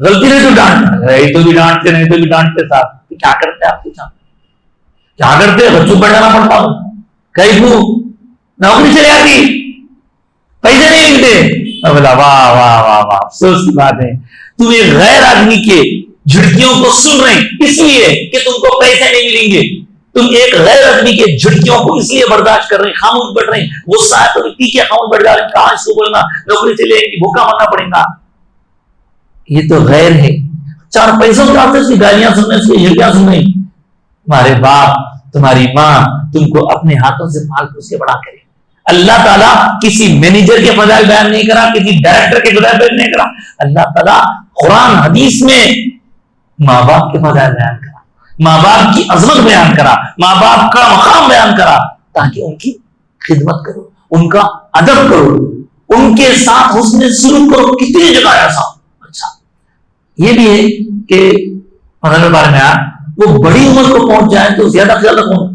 [SPEAKER 3] غلطی سے تو ڈانٹنا ہے، تو بھی ڈانٹتے نہیں تو بھی ڈانٹتے صاحب، کیا کرتے آپ کے ساتھ؟ کیا کرتے؟ بچوں پر جانا پڑتا ہوں، کہیں کو نوکری چلے آتی، پیسے نہیں ملتے، بولا واہ واہ واہ واہ، افسوس کی بات ہے تم ایک غیر آدمی کے جھڑکیوں کو سن رہے اس لیے کہ تم کو پیسے نہیں ملیں گے، تم ایک غیر آدمی کے جھڑکیوں کو اس لیے برداشت کر رہے ہیں، خاموش بیٹھ رہے ہیں، غصہ ہے تو ٹھیک ہے خاموش بیٹھ جا رہے ہیں، کہاں اس کو بولنا، نوکری چلے گی بھوکا مرنا پڑے گا، یہ تو غیر ہے، چار پیسوں کے آپ سے گالیاں سن رہے ہیں، اس کی جھڑکیاں سن رہے ہیں، تمہارے باپ تمہاری ماں تم کو اپنے ہاتھوں سے پال پوس کے بڑا کرے۔ اللہ تعالیٰ کسی مینیجر کے فضائل بیان نہیں کرا، کسی ڈائریکٹر کے فضائل بیان نہیں کرا، اللہ تعالیٰ قرآن حدیث میں ماں باپ کے فضائل بیان کرا، ماں باپ کی عظمت بیان کرا، ماں باپ کا مقام بیان کرا، تاکہ ان کی خدمت کرو، ان کا ادب کرو، ان کے ساتھ حسن سلوک کرو۔ کتنی جگہ ایسا اچھا یہ بھی ہے کہ مطلب بارے میں وہ بڑی عمر کو پہنچ جائے تو زیادہ خیال رکھو،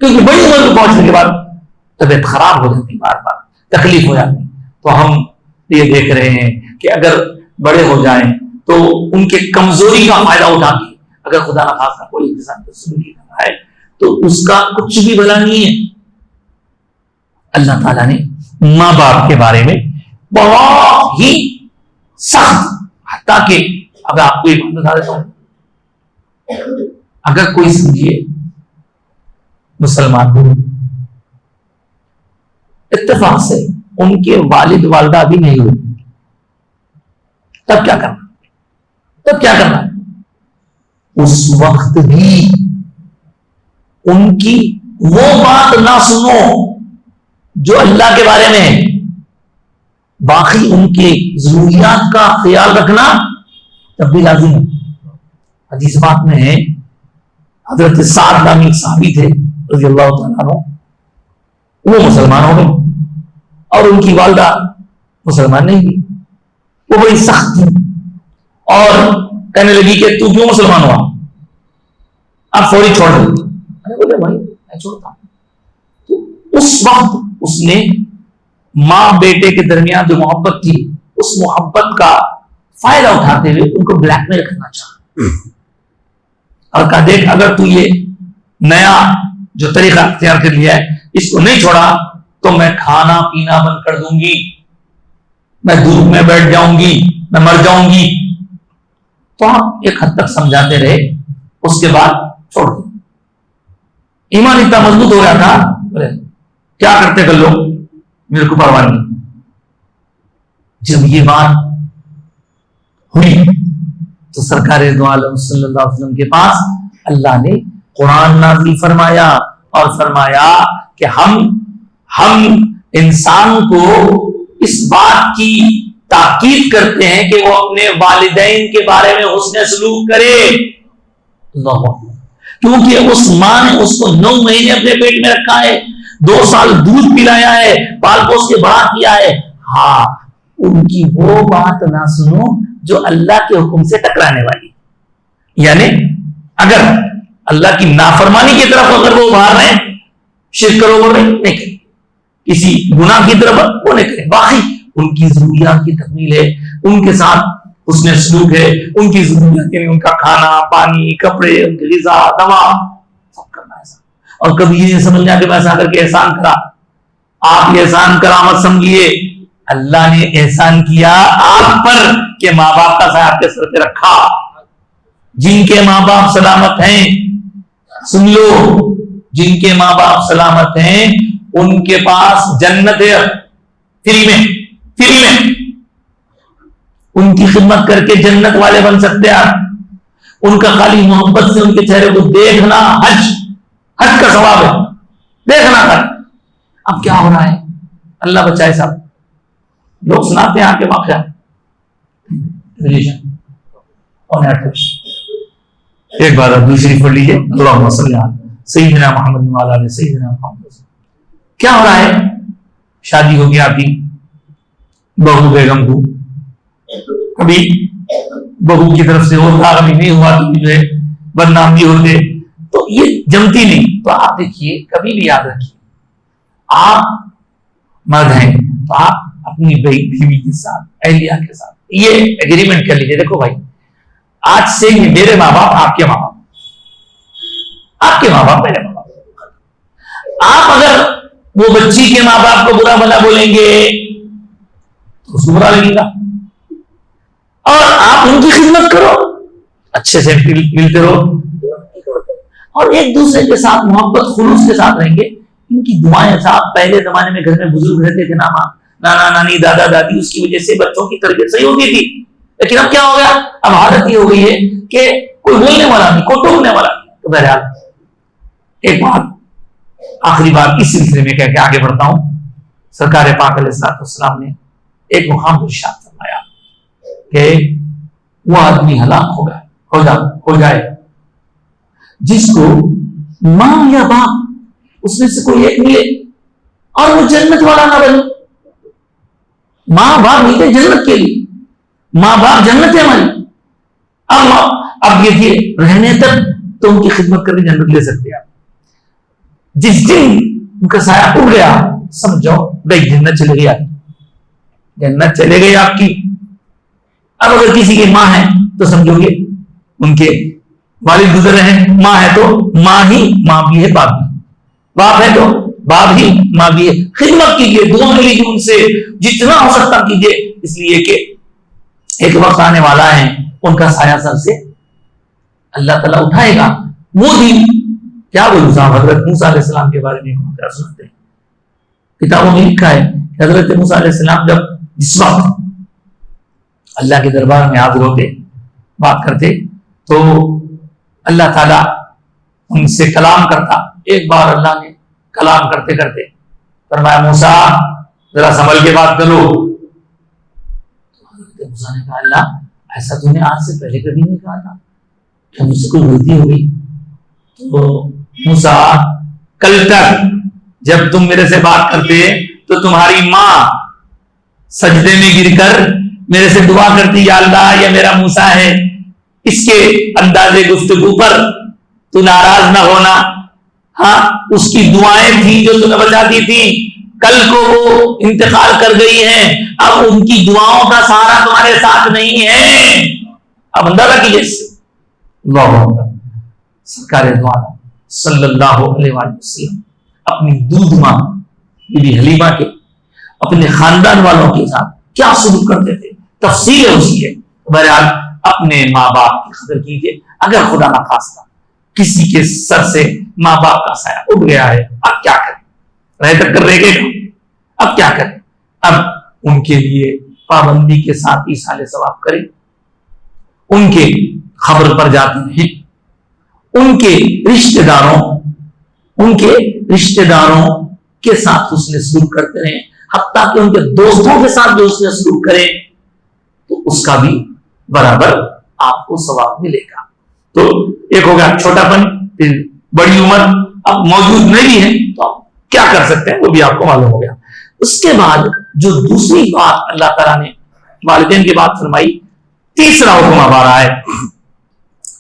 [SPEAKER 3] کیونکہ بڑی عمر کو پہنچنے کے بعد طبیعت خراب ہو جاتی، بار بار تکلیف ہو جاتی، تو ہم یہ دیکھ رہے ہیں کہ اگر بڑے ہو جائیں تو ان کے کمزوری کا فائدہ اٹھا کے اگر خدا نخواستہ کوئی انسان سلوکی کر رہا ہے تو اس کا کچھ بھی بھلا نہیں ہے۔ اللہ تعالیٰ نے ماں باپ کے بارے میں بہت ہی سخت، حتیٰ کہ اگر آپ کو ایک بات بتا دیتا ہوں، اگر کوئی سمجھیے مسلمان ہو، اتفاق سے ان کے والد والدہ بھی نہیں ہوئے، تب کیا کرنا؟ تب کیا کرنا؟ اس وقت بھی ان کی وہ بات نہ سنو جو اللہ کے بارے میں ہے، باقی ان کے ضروریات کا خیال رکھنا تب بھی لازم ہے۔ حدیث بات میں ہے، حضرت سعد نامی ایک صحابی تھے رضی اللہ تعالیٰ عنہ، وہ مسلمان ہو گئے اور ان کی والدہ مسلمان نہیں تھی، وہ بڑی سخت تھی اور کہنے لگی کہ تو کیوں مسلمان ہوا، اب فوری چھوڑ دو۔ بولے بھائی میں چھوڑتا ہوں۔ تو اس وقت اس نے ماں بیٹے کے درمیان جو محبت تھی، اس محبت کا فائدہ اٹھاتے ہوئے ان کو بلیک میل کرنا چاہا اور کہا دیکھ اگر تو یہ نیا جو طریقہ اختیار کر لیا ہے اس کو نہیں چھوڑا تو میں کھانا پینا بند کر دوں گی، میں دھوپ میں بیٹھ جاؤں گی، میں مر جاؤں گی۔ تو ہم ایک حد تک سمجھاتے رہے، اس کے بعد چھوڑ دیں۔ ایمان اتنا مضبوط ہو گیا تھا، کیا کرتے کر لو میرے کو پرواہ نہیں۔ جب یہ بات ہوئی تو سرکار دو عالم صلی اللہ علیہ وسلم کے پاس اللہ نے قرآن نازل فرمایا اور فرمایا کہ ہم انسان کو اس بات کی تاکید کرتے ہیں کہ وہ اپنے والدین کے بارے میں حسن سلوک کرے، اللہ کیونکہ اس ماں نے اس کو 9 مہینے اپنے پیٹ میں رکھا ہے، 2 سال دودھ پلایا ہے، پال پوس کے بڑا کیا ہے۔ ہاں ان کی وہ بات نہ سنو جو اللہ کے حکم سے ٹکرانے والی، یعنی اگر اللہ کی نافرمانی کی طرف اگر وہ بھاگ رہے ہیں، شرک کرو بول رہے نہیں کریں، کسی گناہ کی طرف وہ نہیں کریں، باقی ان کی ضروریات کی تکمیل ہے، ان کے ساتھ حسن سلوک ہے، ان کی ضروریات یعنی ان کا کھانا پانی کپڑے ان کی غذا دوا سب کرنا ایسا۔ اور کبھی یہ سمجھنا کہ میں ایسا کر کے احسان کرا، آپ یہ احسان کرامت سمجھیے، اللہ نے احسان کیا آپ پر کہ ماں باپ کا سایہ آپ کے سر پہ رکھا۔ جن کے ماں باپ سلامت ہیں، سن لو، جن کے ماں باپ سلامت ہیں ان کے پاس جنت ہے فری میں، فری میں ان کی خدمت کر کے جنت والے بن سکتے ہیں آپ۔ ان کا خالی محبت سے ان کے چہرے کو دیکھنا حج کا ثواب ہے، دیکھنا تھا۔ اب کیا ہو رہا ہے، اللہ بچائے صاحب، لوگ سناتے ہیں آپ کے واقعہ، ایک بار آپ دوسری پڑھ لیجیے، اللہم صلی علی سیدنا محمد وعلی آلہ سیدنا محمد۔ کیا ہو رہا ہے، شادی ہو گیا آپ کی بہو بیگم کو، کبھی بہو کی طرف سے ہوتا کبھی نہیں ہوا تو جو ہے بدنامی ہوتے، تو یہ جمتی نہیں۔ تو آپ دیکھیے کبھی بھی یاد رکھیے، آپ مرد ہیں تو آپ اپنی بیوی کے ساتھ اہلیہ کے ساتھ یہ ایگریمنٹ کر لیجیے، دیکھو بھائی آج سے یہ میرے ماں باپ آپ کے ماں باپ، آپ کے ماں باپ میرے ماں باپ، آپ اگر وہ بچی کے ماں باپ کو برا بھلا بولیں گے تو اس کو برا لگے گا، اور آپ ان کی خدمت کرو، اچھے سے ملتے رہو اور ایک دوسرے کے ساتھ محبت خلوص کے ساتھ رہیں گے۔ ان کی دعائیں صاحب پہلے زمانے میں گھر میں بزرگ رہتے تھے نا، نانا نانی دادا دادی، اس کی وجہ سے بچوں کی تربیت صحیح ہوتی تھی، لیکن اب کیا ہو گیا، اب حالت یہ ہو گئی ہے کہ کوئی بولنے والا نہیں، کوئی ٹوکنے والا نہیں۔ تو بہرحال ایک بات آخری بات اس سلسلے میں کہہ کے آگے بڑھتا ہوں، سرکار پاک علیہ الصلوۃ والسلام نے ایک مقام پر ارشاد فرمایا کہ وہ آدمی ہلاک ہو جائے جس کو ماں یا باپ اس میں سے کوئی ایک ملے اور وہ جنت والا نہ بنے۔ ماں باپ ملتے جنت کے لیے، ماں باپ جنت ہے ہماری۔ اب دیکھیے رہنے تک تو ان کی خدمت کر کے جنت لے سکتے ہیں آپ، جس دن ان کا سایہ اڑ گیا سمجھ جاؤ گئی جنت چلے گئی، جنت چلے گئی آپ کی۔ اب اگر کسی کی ماں ہے تو سمجھو گے ان کے والد گزر رہے ہیں، ماں ہے تو ماں ہی ماں بھی ہے باپ بھی، باپ ہے تو باپ ہی ماں بھی ہے۔ خدمت کیجیے، دعا لیجیے ان سے جتنا ہو سکتا کیجیے، اس لیے کہ ایک وقت آنے والا ہے ان کا سایہ سر سے اللہ تعالیٰ اٹھائے گا۔ وہ دن کیا بولوں صاحب، حضرت موسیٰ علیہ السلام کے بارے میں کیا سنتے ہیں، کتابوں میں لکھا ہے کہ حضرت موسیٰ علیہ السلام جس وقت اللہ کے دربار میں حاضر ہوتے بات کرتے تو اللہ تعالیٰ ان سے کلام کرتا۔ ایک بار اللہ نے کلام کرتے کرتے فرمایا موسیٰ ذرا سنبھل کے بات کرو۔ حضرت موسیٰ نے کہا اللہ ایسا تم نے آج سے پہلے کبھی نہیں کہا تھا، کیا مجھ سے کوئی غلطی ہو گئی؟ تو موسیٰ کل تک جب تم میرے سے بات کرتے تو تمہاری ماں سجدے میں گر کر میرے سے دعا کرتی یا اللہ یہ میرا موسیٰ ہے، اس کے انداز گفتگو پر تو ناراض نہ ہونا۔ ہاں اس کی دعائیں تھیں جو تمہیں بچاتی تھی، کل کو وہ انتقال کر گئی ہیں، اب ان کی دعاؤں کا سہارا تمہارے ساتھ نہیں ہے۔ اب اندازہ کیجیے اللہ اکبر، سرکار دو عالم صلی اللہ علیہ وآلہ وسلم اپنی دودھ ماں بی بی حلیمہ کے اپنے خاندان والوں کے ساتھ کیا سلوک کرتے تھے، تفصیل ہے اس کی۔ بہرحال اپنے ماں باپ کی قدر کیجیے، اگر خدا نہ خواستہ کسی کے سر سے ماں باپ کا سایہ اٹھ گیا ہے اب کیا کریں، رہ تک کر رہے گئے، اب کیا کریں؟ اب ان کے لیے پابندی کے ساتھ ایصال ثواب کریں، ان کے خبر پر جاتے ہیں، ان کے رشتہ داروں کے ساتھ حسن سلوک کرتے رہیں، حتیٰ کہ ان کے دوستوں کے ساتھ جو حسن سلوک کریں تو اس کا بھی برابر آپ کو ثواب ملے گا۔ تو ایک ہو گیا چھوٹا پن، پھر بڑی عمر اب موجود نہیں ہے تو آپ کیا کر سکتے ہیں وہ بھی آپ کو معلوم ہو گیا۔ اس کے بعد جو دوسری بات اللہ تعالیٰ نے والدین کی بات فرمائی، تیسرا حکم اب آ رہا ہے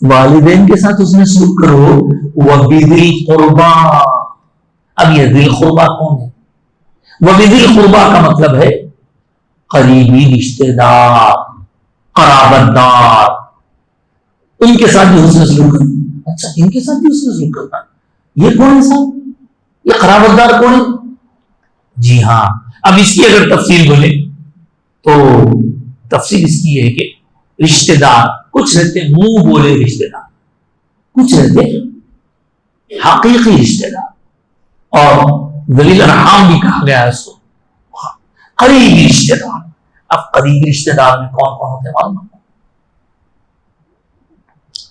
[SPEAKER 3] والدین کے ساتھ اس نے سلوک کرو وَبِذِي الْقُرْبَى۔ اب یہ ذی القربہ کون ہے؟ وَبِذِي الْقُرْبَى کا مطلب ہے قریبی رشتہ دار، قرابت دار، ان کے ساتھ بھی حسن سلوک کرنا۔ اچھا ان کے ساتھ بھی حسن سلوک کرنا، یہ کون ہے صاحب، یہ قرابت دار کون ہے؟ جی ہاں، اب اس کی اگر تفصیل بولے تو تفصیل اس کی ہے کہ رشتہ دار کچھ رہتے منہ بولے رشتہ دار، کچھ رہتے حقیقی رشتہ دار، اور ذلیل الارحام بھی کہا گیا ہے اس کو، قریبی رشتہ دار۔ اب قریبی رشتہ دار میں کون کون ہوتے ہیں معلوم ہے؟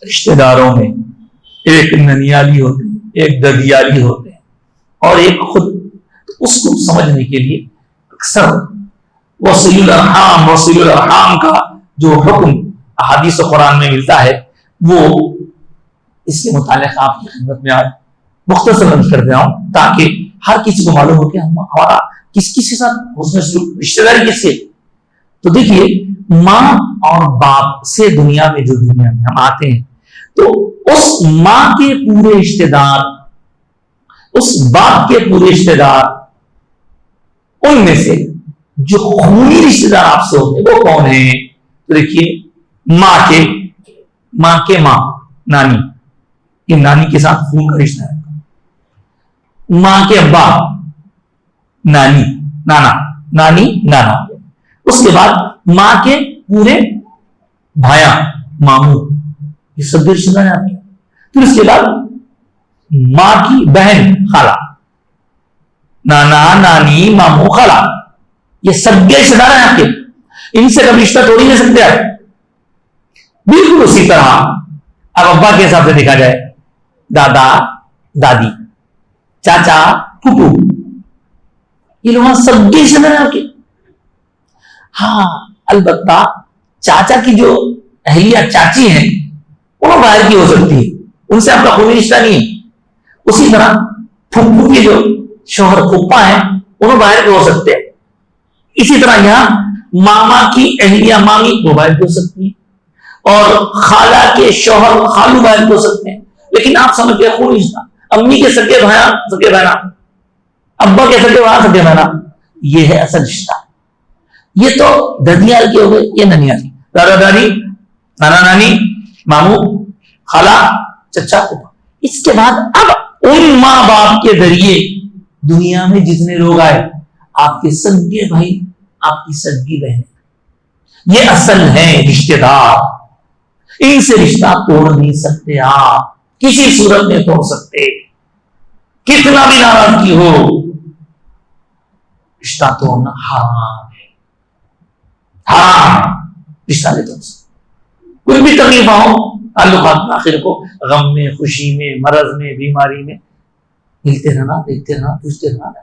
[SPEAKER 3] رشتہ داروں میں ایک ننیالی ہوتے ہیں، ایک ددیالی ہوتے ہیں، اور ایک خود۔ اس کو سمجھنے کے لیے اکثر وصل الارحام کا جو حکم احادیث و قرآن میں ملتا ہے وہ اس کے متعلق آپ کی خدمت میں آج مختصر عرض کر دیا ہوں تاکہ ہر کسی کو معلوم ہو کہ ہمارا کس کے ساتھ حسن سلوک، رشتہ داری کس سے۔ تو دیکھیے ماں اور باپ سے دنیا میں جو دنیا میں ہم آتے ہیں تو اس ماں کے پورے رشتہ دار، اس باپ کے پورے رشتہ دار، ان میں سے جو خونی رشتہ دار آپ سے ہوتے ہیں وہ کون ہیں؟ تو دیکھیے ماں کے ماں نانی، یہ نانی کے ساتھ خون کا رشتہ ہے. ماں کے ابا نانی نانا، نانی نانا. اس کے بعد ماں کے پورے بھایا ماموں، یہ سب رشتے دار ہیں. پھر اس کے بعد ماں کی بہن خالہ، نانا نانی ماموں خالہ، یہ سب رشتے دار ہیں آپ کے. ان سے کبھی رشتہ توڑ ہی نہیں سکتے آپ. بالکل اسی طرح اب ابا کے حساب سے دیکھا جائے، دادا دادی چاچا پھوپھو، یہ لوگ سب رشتے دار ہیں آپ کے. ہاں البتہ چاچا کی جو اہلیہ چاچی ہیں وہ باہر کی ہو سکتی ہے، ان سے آپ کا کوئی رشتہ نہیں ہے. اسی طرح پھوپھو کے جو شوہر پھوپھا ہیں وہ باہر کے ہو سکتے ہیں. اسی طرح یہاں ماما کی اہلیہ مامی وہ باہر کی ہو سکتی ہے، اور خالہ کے شوہر خالو باہر کے ہو سکتے ہیں. لیکن آپ سمجھتے ہیں خون رشتہ، امی کے سگے بھائی سگے بہنا، ابا کے سگے بھائی سگے بہنا، یہ ہے اصل رشتہ. یہ تو ددیال کے ہو گئے، یہ ننیال، دادا دادی نانا نانی ماموں خالہ چچا پھوپھا. اس کے بعد اب ان ماں باپ کے ذریعے دنیا میں جتنے لوگ آئے، آپ کے سگے بھائی آپ کی سگی بہن، یہ اصل ہیں رشتے دار. ان سے رشتہ توڑ نہیں سکتے آپ، کسی صورت میں توڑ سکتے، کتنا بھی ناراضگی ہو رشتہ توڑنا حرام ہے. حرام، رشتہ نہیں توڑ سکتے. کوئی بھی تکلیف ہو تعلقات آخر کو غم میں، خوشی میں، مرض میں، بیماری میں ملتے رہنا، دیکھتے رہنا، پوچھتے رہنا،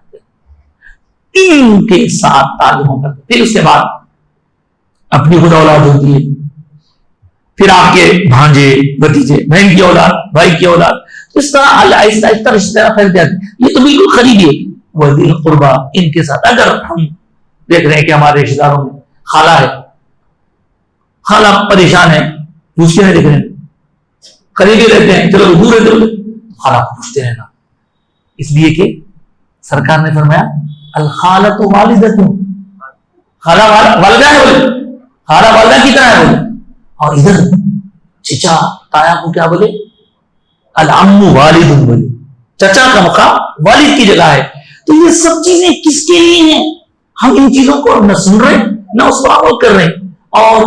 [SPEAKER 3] ان کے ساتھ تعلقوں کا. پھر اس کے بعد اپنی خود اولاد ہوتی ہے، پھر آپ کے بھانجے بھتیجے، بہن کی اولاد، بھائی کی اولاد، اس طرح آہستہ آہستہ رشتے دار پھیلتے جاتے ہیں. یہ تو بالکل قریبی ہے. وذی القربیٰ، ان کے ساتھ اگر ہم دیکھ رہے ہیں کہ ہمارے رشتے داروں میں خالہ ہے، خالہ پریشان ہے، پوچھ کے نہیں دیکھ رہے ہیں، قریبی رہتے ہیں، چلو دور رہتے ہوئے خالہ کو پوچھتے رہنا. اس لیے کہ سرکار نے فرمایا الخالۃ والدۃ، خالہ والدہ ہے بولے، خالہ والدہ کی طرح ہے بولے. اور ادھر چچا تایا کو کیا بولے؟ العم والد بولے، چچا کا مقام والد کی جگہ ہے. تو یہ سب چیزیں کس کے لیے ہیں؟ ہم ان چیزوں کو نہ سن رہے نہ اس پر عمل کر رہے ہیں. اور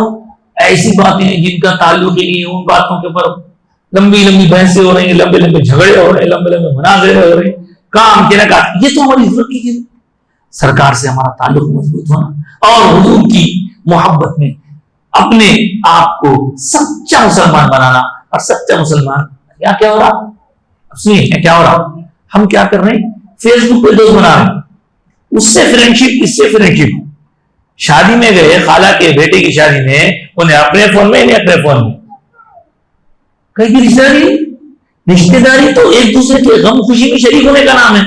[SPEAKER 3] ایسی باتیں جن کا تعلق ہی نہیں، ان باتوں کے اوپر لمبی لمبی بحثیں ہو رہی ہیں، لمبے لمبے جھگڑے ہو رہے ہیں، لمبے لمبے مناظرے ہو رہے ہیں، کام کے نہ کام. یہ تو ہماری ضرورت کی چیز. سرکار سے ہمارا تعلق مضبوط ہونا اور حضور کی محبت میں اپنے آپ کو سچا مسلمان بنانا. اور سچا مسلمان کیا ہو رہا؟ سنیے کیا ہو رہا. ہم کیا کر رہے ہیں؟ فیس بک پہ دوست بنا رہے ہیں، اس سے فرینڈشپ، اس سے فرینڈشپ. شادی میں گئے، خالہ کے بیٹے کی شادی میں، انہیں اپنے فون میں، انہیں اپنے فون میں. کہیں رشتے داری تو ایک دوسرے کے غم خوشی میں شریک ہونے کا نام ہے.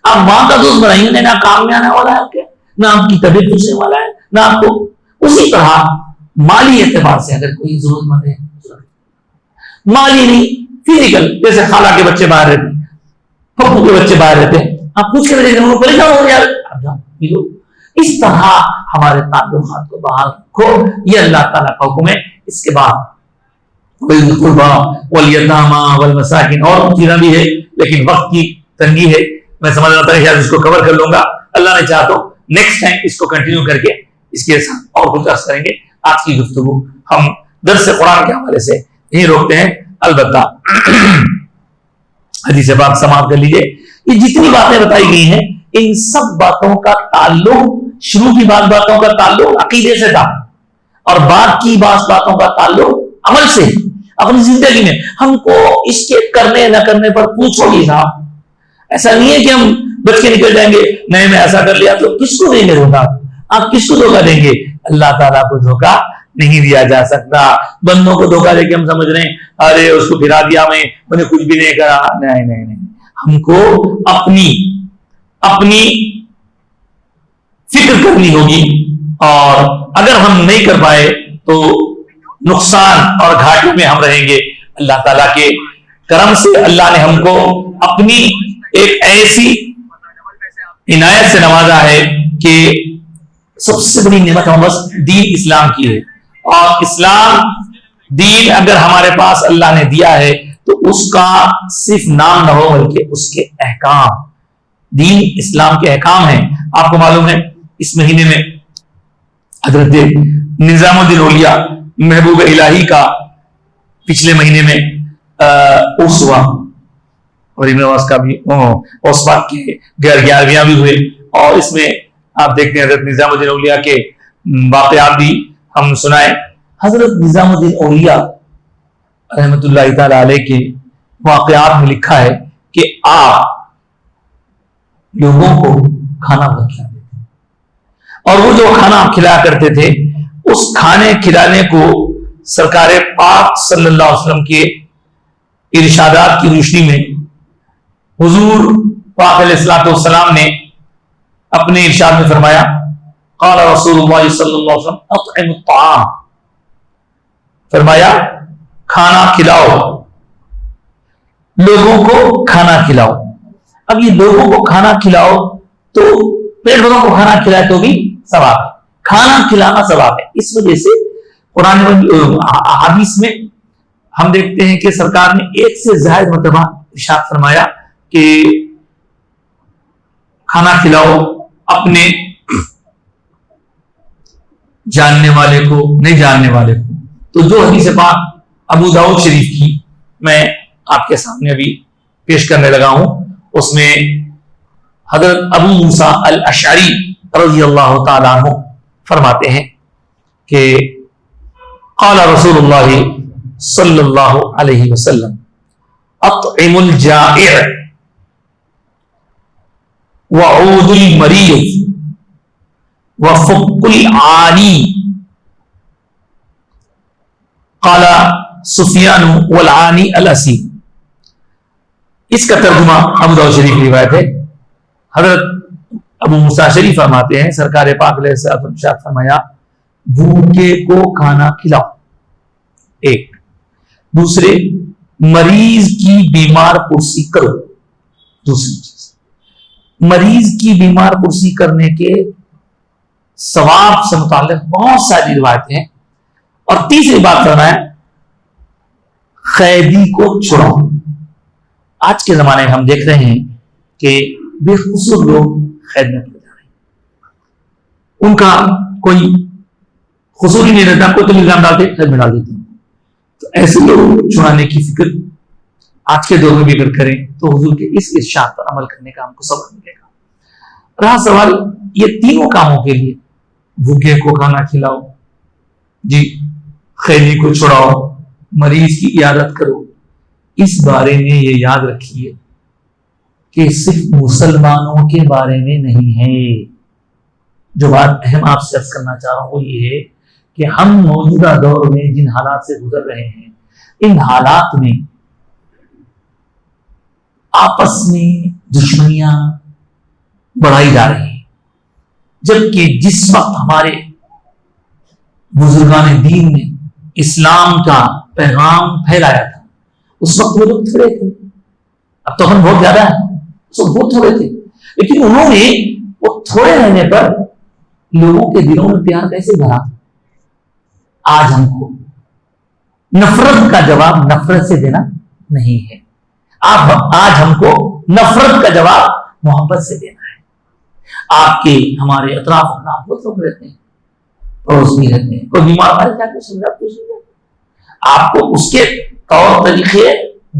[SPEAKER 3] آپ ماں کا دوست بنائیں گے، نہ کام میں آنے والا ہے آپ کے، نہ آپ کی طبیعت پوچھنے والا ہے، نہ آپ کو. اسی طرح مالی اعتبار سے اگر کوئی ضرورت مند ہے، مالی نہیں فزیکل، جیسے خالہ کے بچے باہر رہتے ہیں، پھپھو کے بچے باہر رہتے ہیں، آپ پوچھ کے انہوں پریشان ہو یار آپ جاؤ ملو. اس طرح ہمارے تعلقات کو بحال رکھو، یہ اللہ تعالیٰ کا حکم ہے. اس کے بعد وَالْقُرْبَى وَالْيَتَامَى وَالْمَسَاكِينَ اور چیزیں بھی ہے، لیکن وقت کی تنگی ہے، میں سمجھ رہا تھا شاید اس کو کور کر لوں گا. اللہ نے چاہا تو نیکسٹ ٹائم اس کو کنٹینیو کر کے اس کے ساتھ اور کچھ عرض کریں گے. آج کی گفتگو ہم درس قرآن کے حوالے سے یہیں روکتے ہیں. البتہ حدیث پاک سماعت کر لیجئے. یہ جتنی باتیں بتائی گئی ہیں، ان سب باتوں کا تعلق، شروع کی باتوں کا تعلق عقیدے سے تھا، اور بعد کی باتوں کا تعلق عمل سے. اپنی زندگی میں ہم کو اس کے کرنے نہ کرنے پر پوچھو گی صاحب. ایسا نہیں ہے کہ ہم بچ کے نکل جائیں گے، نہیں میں ایسا کر لیا تو کس کو دیں گے دھوکہ؟ آپ کس کو دھوکہ دیں گے؟ اللہ تعالیٰ کو دھوکہ نہیں دیا جا سکتا. بندوں کو دھوکہ دے کے ہم سمجھ رہے ہیں ارے اس کو پھرا دیا، میں نے کچھ بھی نہیں کرا. نہیں، ہم کو اپنی فکر کرنی ہوگی، اور اگر ہم نہیں کر پائے تو نقصان اور گھاٹے میں ہم رہیں گے. اللہ تعالیٰ کے کرم سے اللہ نے ہم کو اپنی ایک ایسی عنایت سے نوازا ہے کہ سب سے بڑی نعمت ہم بس دین اسلام کی ہے. اور اسلام دین اگر ہمارے پاس اللہ نے دیا ہے تو اس کا صرف نام نہ ہو بلکہ اس کے احکام، دین اسلام کے احکام ہیں۔ آپ کو معلوم ہے اس مہینے میں حضرت نظام الدین اولیاء محبوب الہی کا پچھلے مہینے میں عرس ہوا، اور ابن عباس کا بھی اس بات کے 11ویں بھی ہوئے، اور اس میں آپ دیکھتے ہیں حضرت نظام الدین اولیاء کے واقعات بھی ہم سنائے۔ حضرت نظام الدین اولیاء رحمت اللہ تعالی علیہ کے واقعات میں لکھا ہے کہ آپ لوگوں کو کھانا کھلاتے تھے، اور وہ جو کھانا کھلایا کرتے تھے اس کھانے کھلانے کو سرکار پاک صلی اللہ علیہ وسلم کے ارشادات کی روشنی میں حضور پاک علیہ الصلوۃ والسلام نے اپنے ارشاد میں فرمایا، قال رسول اللہ صلی اللہ علیہ وسلم اطعم الطعام، فرمایا کھانا کھلاؤ، لوگوں کو کھانا کھلاؤ۔ اب یہ لوگوں کو کھانا کھلاؤ تو پیٹ بھروں کو کھانا کھلائے تو بھی ثواب ہے، کھانا کھلانا ثواب ہے۔ اس وجہ سے قرآن حدیث میں ہم دیکھتے ہیں کہ سرکار نے ایک سے زائد مرتبہ ارشاد فرمایا کہ کھانا کھلاؤ اپنے جاننے والے کو، نہیں جاننے والے کو۔ تو جو حدیث پاک ابو داؤد شریف کی میں آپ کے سامنے ابھی پیش کرنے لگا ہوں، اس میں حضرت ابو موسیٰ الاشعری رضی اللہ تعالیٰ عنہ فرماتے ہیں کہ قال رسول اللہ صلی اللہ علیہ وسلم اطعم الجائع وعود المریض وفق العانی، قال سفیان والعانی الاسی۔ اس کا ترجمہ ابو داؤد شریف کی روایت ہے۔ حضرت ابو موسیٰ شریف فرماتے ہیں سرکار پاک علیہ الصلوۃ والسلام فرمایا بھوکے کو کھانا کھلاؤ، ایک، دوسرے مریض کی بیمار پرسی کرو، دوسری چیز مریض کی بیمار پرسی کرنے کے ثواب سے متعلق بہت ساری روایتیں ہیں، اور تیسری بات فرمایا قیدی کو چھڑاؤ۔ آج کے زمانے میں ہم دیکھ رہے ہیں کہ بے قصور لوگ قید میں پڑ جا رہے ہیں، ان کا کوئی قصور ہی نہیں رہتا، کوئی تو الزام ڈالتے قید میں ڈال دیتے ہیں۔ تو ایسے لوگ چھڑانے کی فکر آج کے دور میں بھی اگر کریں تو حضور کے اس ارشاد پر عمل کرنے کا ہم کو سبق ملے گا۔ رہا سوال یہ تینوں کاموں کے لیے، بھوکے کو کھانا کھلاؤ، جی قیدی کو چھڑاؤ، مریض کی عیادت کرو، اس بارے میں یہ یاد رکھیے کہ صرف مسلمانوں کے بارے میں نہیں ہے۔ جو بات اہم آپ سے عرض کرنا چاہ رہا ہوں وہ یہ ہے کہ ہم موجودہ دور میں جن حالات سے گزر رہے ہیں، ان حالات میں آپس میں دشمنیاں بڑھائی جا رہی ہیں، جبکہ جس وقت ہمارے بزرگان دین نے اسلام کا پیغام پھیلایا تھا اس وقت وہ لوگ تھوڑے تھے، اب تو ہم بہت زیادہ ہیں، اس وقت بہت تھوڑے تھے، لیکن انہوں نے وہ تھوڑے رہنے پر لوگوں کے دلوں میں پیار کیسے بھرا۔ آج ہم کو نفرت کا جواب نفرت سے دینا نہیں ہے، آج ہم کو نفرت کا جواب محبت سے دینا ہے۔ آپ کے ہمارے اطراف اپنا بہت لوگ رہتے ہیں، پڑوس بھی رہتے ہیں، کوئی بیمار پڑ جاتے سمجھا کچھ نہیں، آپ کو اس کے طور طریقے،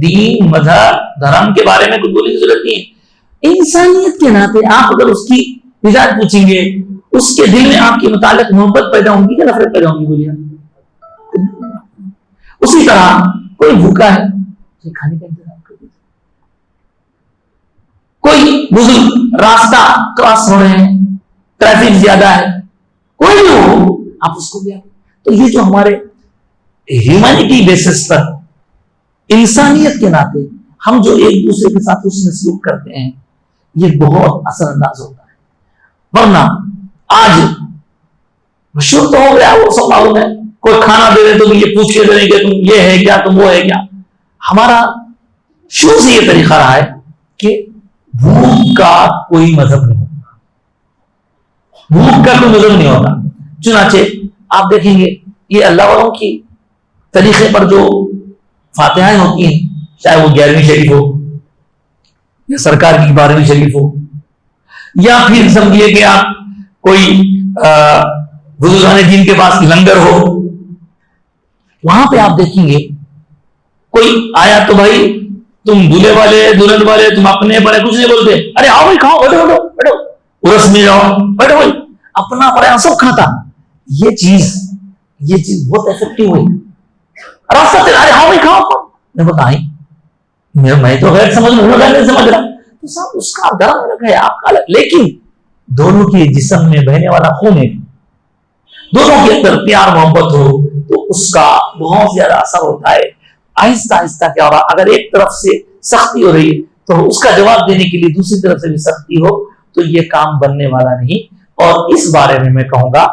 [SPEAKER 3] دین، مذہب، دھرم کے بارے میں کچھ بولنے کی ضرورت نہیں ہے۔ انسانیت کے ناطے آپ اگر اس کی مزاج پوچھیں گے، اس کے دل میں آپ کے متعلق محبت پیدا ہوگی کہ نفرت پیدا ہوگی؟ بولیے۔ اسی طرح کوئی بھوکا ہے کھانے کا انتظام کر دیجیے، کوئی بزرگ راستہ کراس ہو رہے ہیں، ٹریفک زیادہ ہے، کوئی بھی ہو آپ اس کو بھی۔ تو یہ جو ہمارے ہیومینٹی بیسس پر انسانیت کے ناطے ہم جو ایک دوسرے کے ساتھ اس میں سلوک کرتے ہیں یہ بہت اثر انداز ہوتا ہے۔ ورنہ آج مشہور تو ہو گیا، وہ سب معلوم ہے، کوئی کھانا دے رہے تو یہ پوچھ کے دے رہے کہ تم یہ ہے کیا، تم وہ ہے کیا۔ ہمارا شروع سے یہ طریقہ رہا ہے کہ بھوک کا کوئی مذہب نہیں ہوتا، بھوک کا کوئی مذہب نہیں ہوتا۔ چنانچہ آپ دیکھیں گے یہ اللہ والوں کی طریقے پر جو فاتحائیں ہوتی ہیں، چاہے وہ 11ویں شریف ہو یا سرکار کی 12ویں شریف ہو، یا پھر سمجھیے کہ آپ کوئی بزرگان دین کے پاس لنگر ہو، وہاں پہ آپ دیکھیں گے کوئی آیا تو بھائی تم دولہے والے دلہن والے تم اپنے بڑے کچھ نہیں بولتے، ارے آؤ بھائی کھاؤ، بیٹھو بیٹھو بیٹھو، ارس میں جاؤ، بیٹھو بھائی، اپنا پڑا سب کھاتا. یہ چیز بہت افیکٹو ہوئی. راستہ ارے ہاں بھائی کھاؤ، میں بتائیں میں تو غیر سمجھ نہیں سمجھ رہا، تو صاحب اس کا درم الگ ہے آپ کا الگ، لیکن دونوں کے جسم میں بہنے والا خون ہے، دونوں کے اندر پیار محبت ہو تو اس کا بہت زیادہ اثر ہوتا ہے. آہستہ آہستہ کیا ہوگا، اگر ایک طرف سے سختی ہو رہی ہے تو اس کا جواب دینے کے لیے دوسری طرف سے بھی سختی ہو تو یہ کام بننے والا نہیں. اور اس بارے میں کہوں گا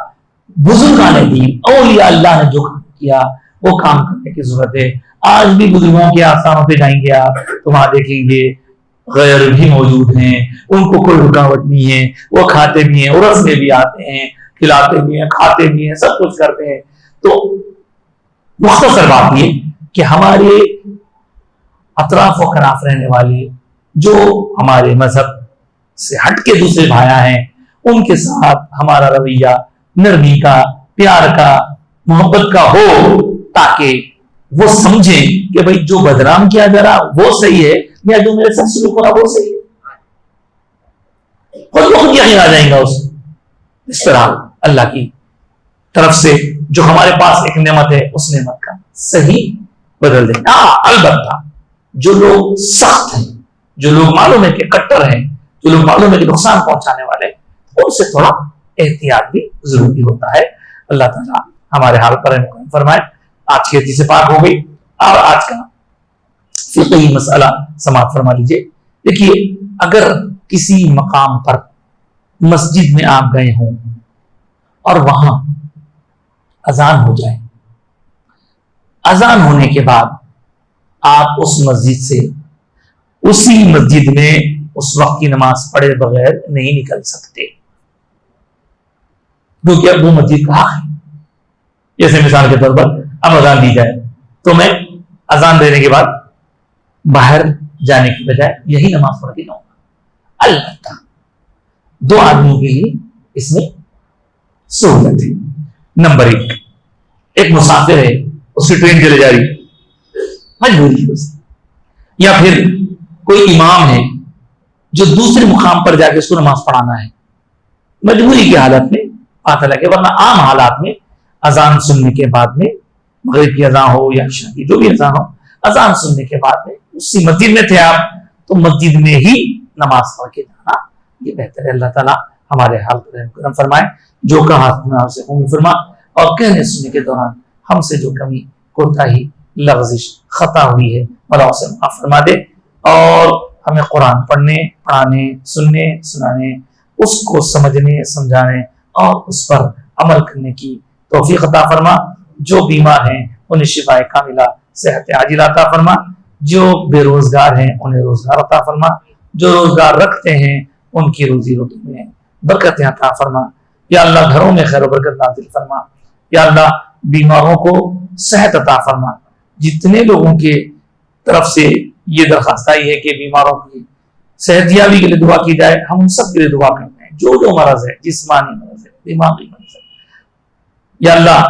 [SPEAKER 3] بزرگان دین اولیاء اللہ نے جو کام کیا وہ کام کرنے کی ضرورت ہے. آج بھی بزرگوں کے آستانوں پہ جائیں گے آپ تو وہاں دیکھیں گے غیر بھی موجود ہیں، ان کو کوئی رکاوٹ نہیں ہے، وہ کھاتے بھی ہیں، عرس میں بھی آتے ہیں، کھلاتے بھی ہیں، کھاتے بھی ہیں، سب کچھ کرتے ہیں. تو مختصر بات یہ کہ ہمارے اطراف و کناف رہنے والے جو ہمارے مذہب سے ہٹ کے دوسرے بھایا ہیں ان کے ساتھ ہمارا رویہ نرمی کا، پیار کا، محبت کا ہو، تاکہ وہ سمجھیں کہ بھائی جو بدنام کیا جا رہا وہ صحیح ہے یا جو میرے ساتھ سلوک ہو رہا وہ صحیح ہے. خود بخود یقین آ جائیں گا اس طرح اللہ کی طرف سے جو ہمارے پاس ایک نعمت ہے اس نعمت کا صحیح بدل دیں. البتہ جو لوگ سخت ہیں، جو لوگ معلوم ہے کہ کٹر ہیں، جو لوگ معلوم ہے کہ نقصان پہنچانے والے، ان سے تھوڑا احتیاط بھی ضروری ہوتا ہے. اللہ تعالیٰ ہمارے حال پر فرمائے. آج کی حدیث پاک ہو گئی اور آج کا فقہی مسئلہ سماعت فرما لیجیے. دیکھیے اگر کسی مقام پر مسجد میں آپ گئے ہوں اور وہاں اذان ہو جائے، اذان ہونے کے بعد آپ اس مسجد سے اسی مسجد میں اس وقت کی نماز پڑھے بغیر نہیں نکل سکتے، کیونکہ اب وہ مسجد کا حق ہے. جیسے مثال کے طور پر اب اذان دی جائے تو میں اذان دینے کے بعد باہر جانے کی بجائے یہی نماز پڑھ کے جاؤں گا. البتہ 2 آدمیوں کے لیے اس میں سہولت ہے. نمبر 1، ایک مسافر ہے، اس کی ٹرین چلے جا رہی ہے، مجبوری ہے اس کی، یا پھر کوئی امام ہے جو دوسرے مقام پر جا کے اس کو نماز پڑھانا ہے، مجبوری کی حالت میں پتہ لگے. ورنہ عام حالات میں اذان سننے کے بعد میں، مغرب کی اذان ہو یا عشاء کی جو بھی اذان ہو، اذان سننے کے بعد میں اسی مسجد میں تھے آپ تو مسجد میں ہی نماز پڑھ کے جانا یہ بہتر ہے. اللہ تعالیٰ ہمارے حال پر کرم فرمائے. جو کہا سے فرما اور کہنے سننے کے دوران ہم سے جو کمی کوتاہی لغزش خطا ہوئی ہے مولا اسے معاف فرما دے، اور ہمیں قرآن پڑھنے، پڑھانے، سننے، سنانے، اس کو سمجھنے، سمجھانے اور اس پر عمل کرنے کی توفیق عطا فرما. جو بیمار ہیں انہیں شفا کاملہ، صحت عاجلہ عطا فرما. جو بے روزگار ہیں انہیں روزگار عطا فرما. جو روزگار رکھتے ہیں ان کی روزی روٹی میں برکتیں عطا فرما. یا اللہ گھروں میں خیر و برکت نازل فرما. یا اللہ بیماروں کو صحت عطا فرما. جتنے لوگوں کے طرف سے یہ درخواست آئی ہے کہ بیماروں کی صحت یابی کے لیے دعا کی جائے، ہم ان سب کے لیے دعا کرتے ہیں. جو مرض ہے، جسمانی مرض ہے، دماغی مرض ہے، یا اللہ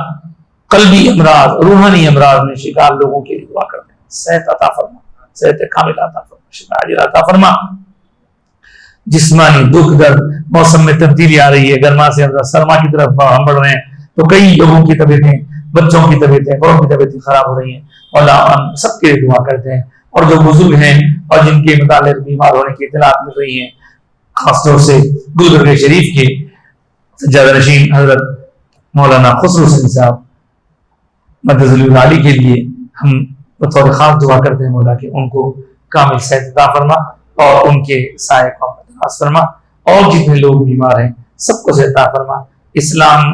[SPEAKER 3] قلبی امراض، روحانی امراض میں شکار لوگوں کے لیے دعا کرتے ہیں. صحت عطا فرما، صحت کاملہ عطا فرما، شفا عاجلہ عطا فرما. جسمانی دکھ درد، موسم میں تبدیلی آ رہی ہے، گرما سے سرما کی طرف ہم بڑھ رہے ہیں تو کئی لوگوں کی طبیعتیں، بچوں کی طبیعتیں، بڑوں کی طبیعتیں خراب ہو رہی ہیں. اللہ ہم سب کے لیے دعا کرتے ہیں. اور جو بزرگ ہیں اور جن کے متعلق بیمار ہونے کی اطلاعات مل رہی ہیں، خاص طور سے گلبرگہ شریف کے سجادہ نشین حضرت مولانا خسرو حسین صاحب مدد العالی کے لیے ہم بطور خاص دعا کرتے ہیں مولا کہ ان کو کامل صحت عطا فرما اور ان کے سائے کو دراز فرما. اور جتنے لوگ بیمار ہیں سب کو صحت عطا فرما. اسلام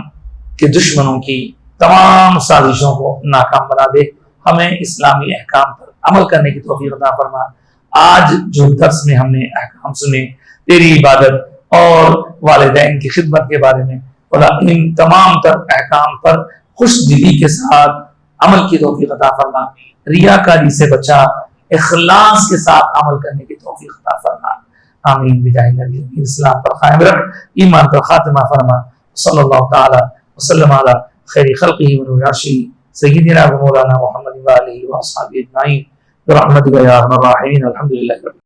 [SPEAKER 3] کے دشمنوں کی تمام سازشوں کو ناکام بنا دے. ہمیں اسلامی احکام پر عمل کرنے کی توفیق عطا فرما. آج جو درس میں ہم نے احکام سنے تیری عبادت اور والدین کی خدمت کے بارے میں، ان تمام تر احکام پر خوش دلی کے ساتھ عمل کی توفیق عطا فرما، ریاکاری سے بچا، اخلاص کے ساتھ عمل کرنے کی توفیق عطا فرما، آمین بجاہ نبی اسلام پر قائم رکھ، ایمان پر خاتمہ فرما، صلی اللہ تعالی وسلم علی خیر خلقہ و نور عرشہ سیدنا و مولانا محمد و آلہ و اصحابہ اجمعین برحمتک یا ارحم الراحمین، الحمدللہ۔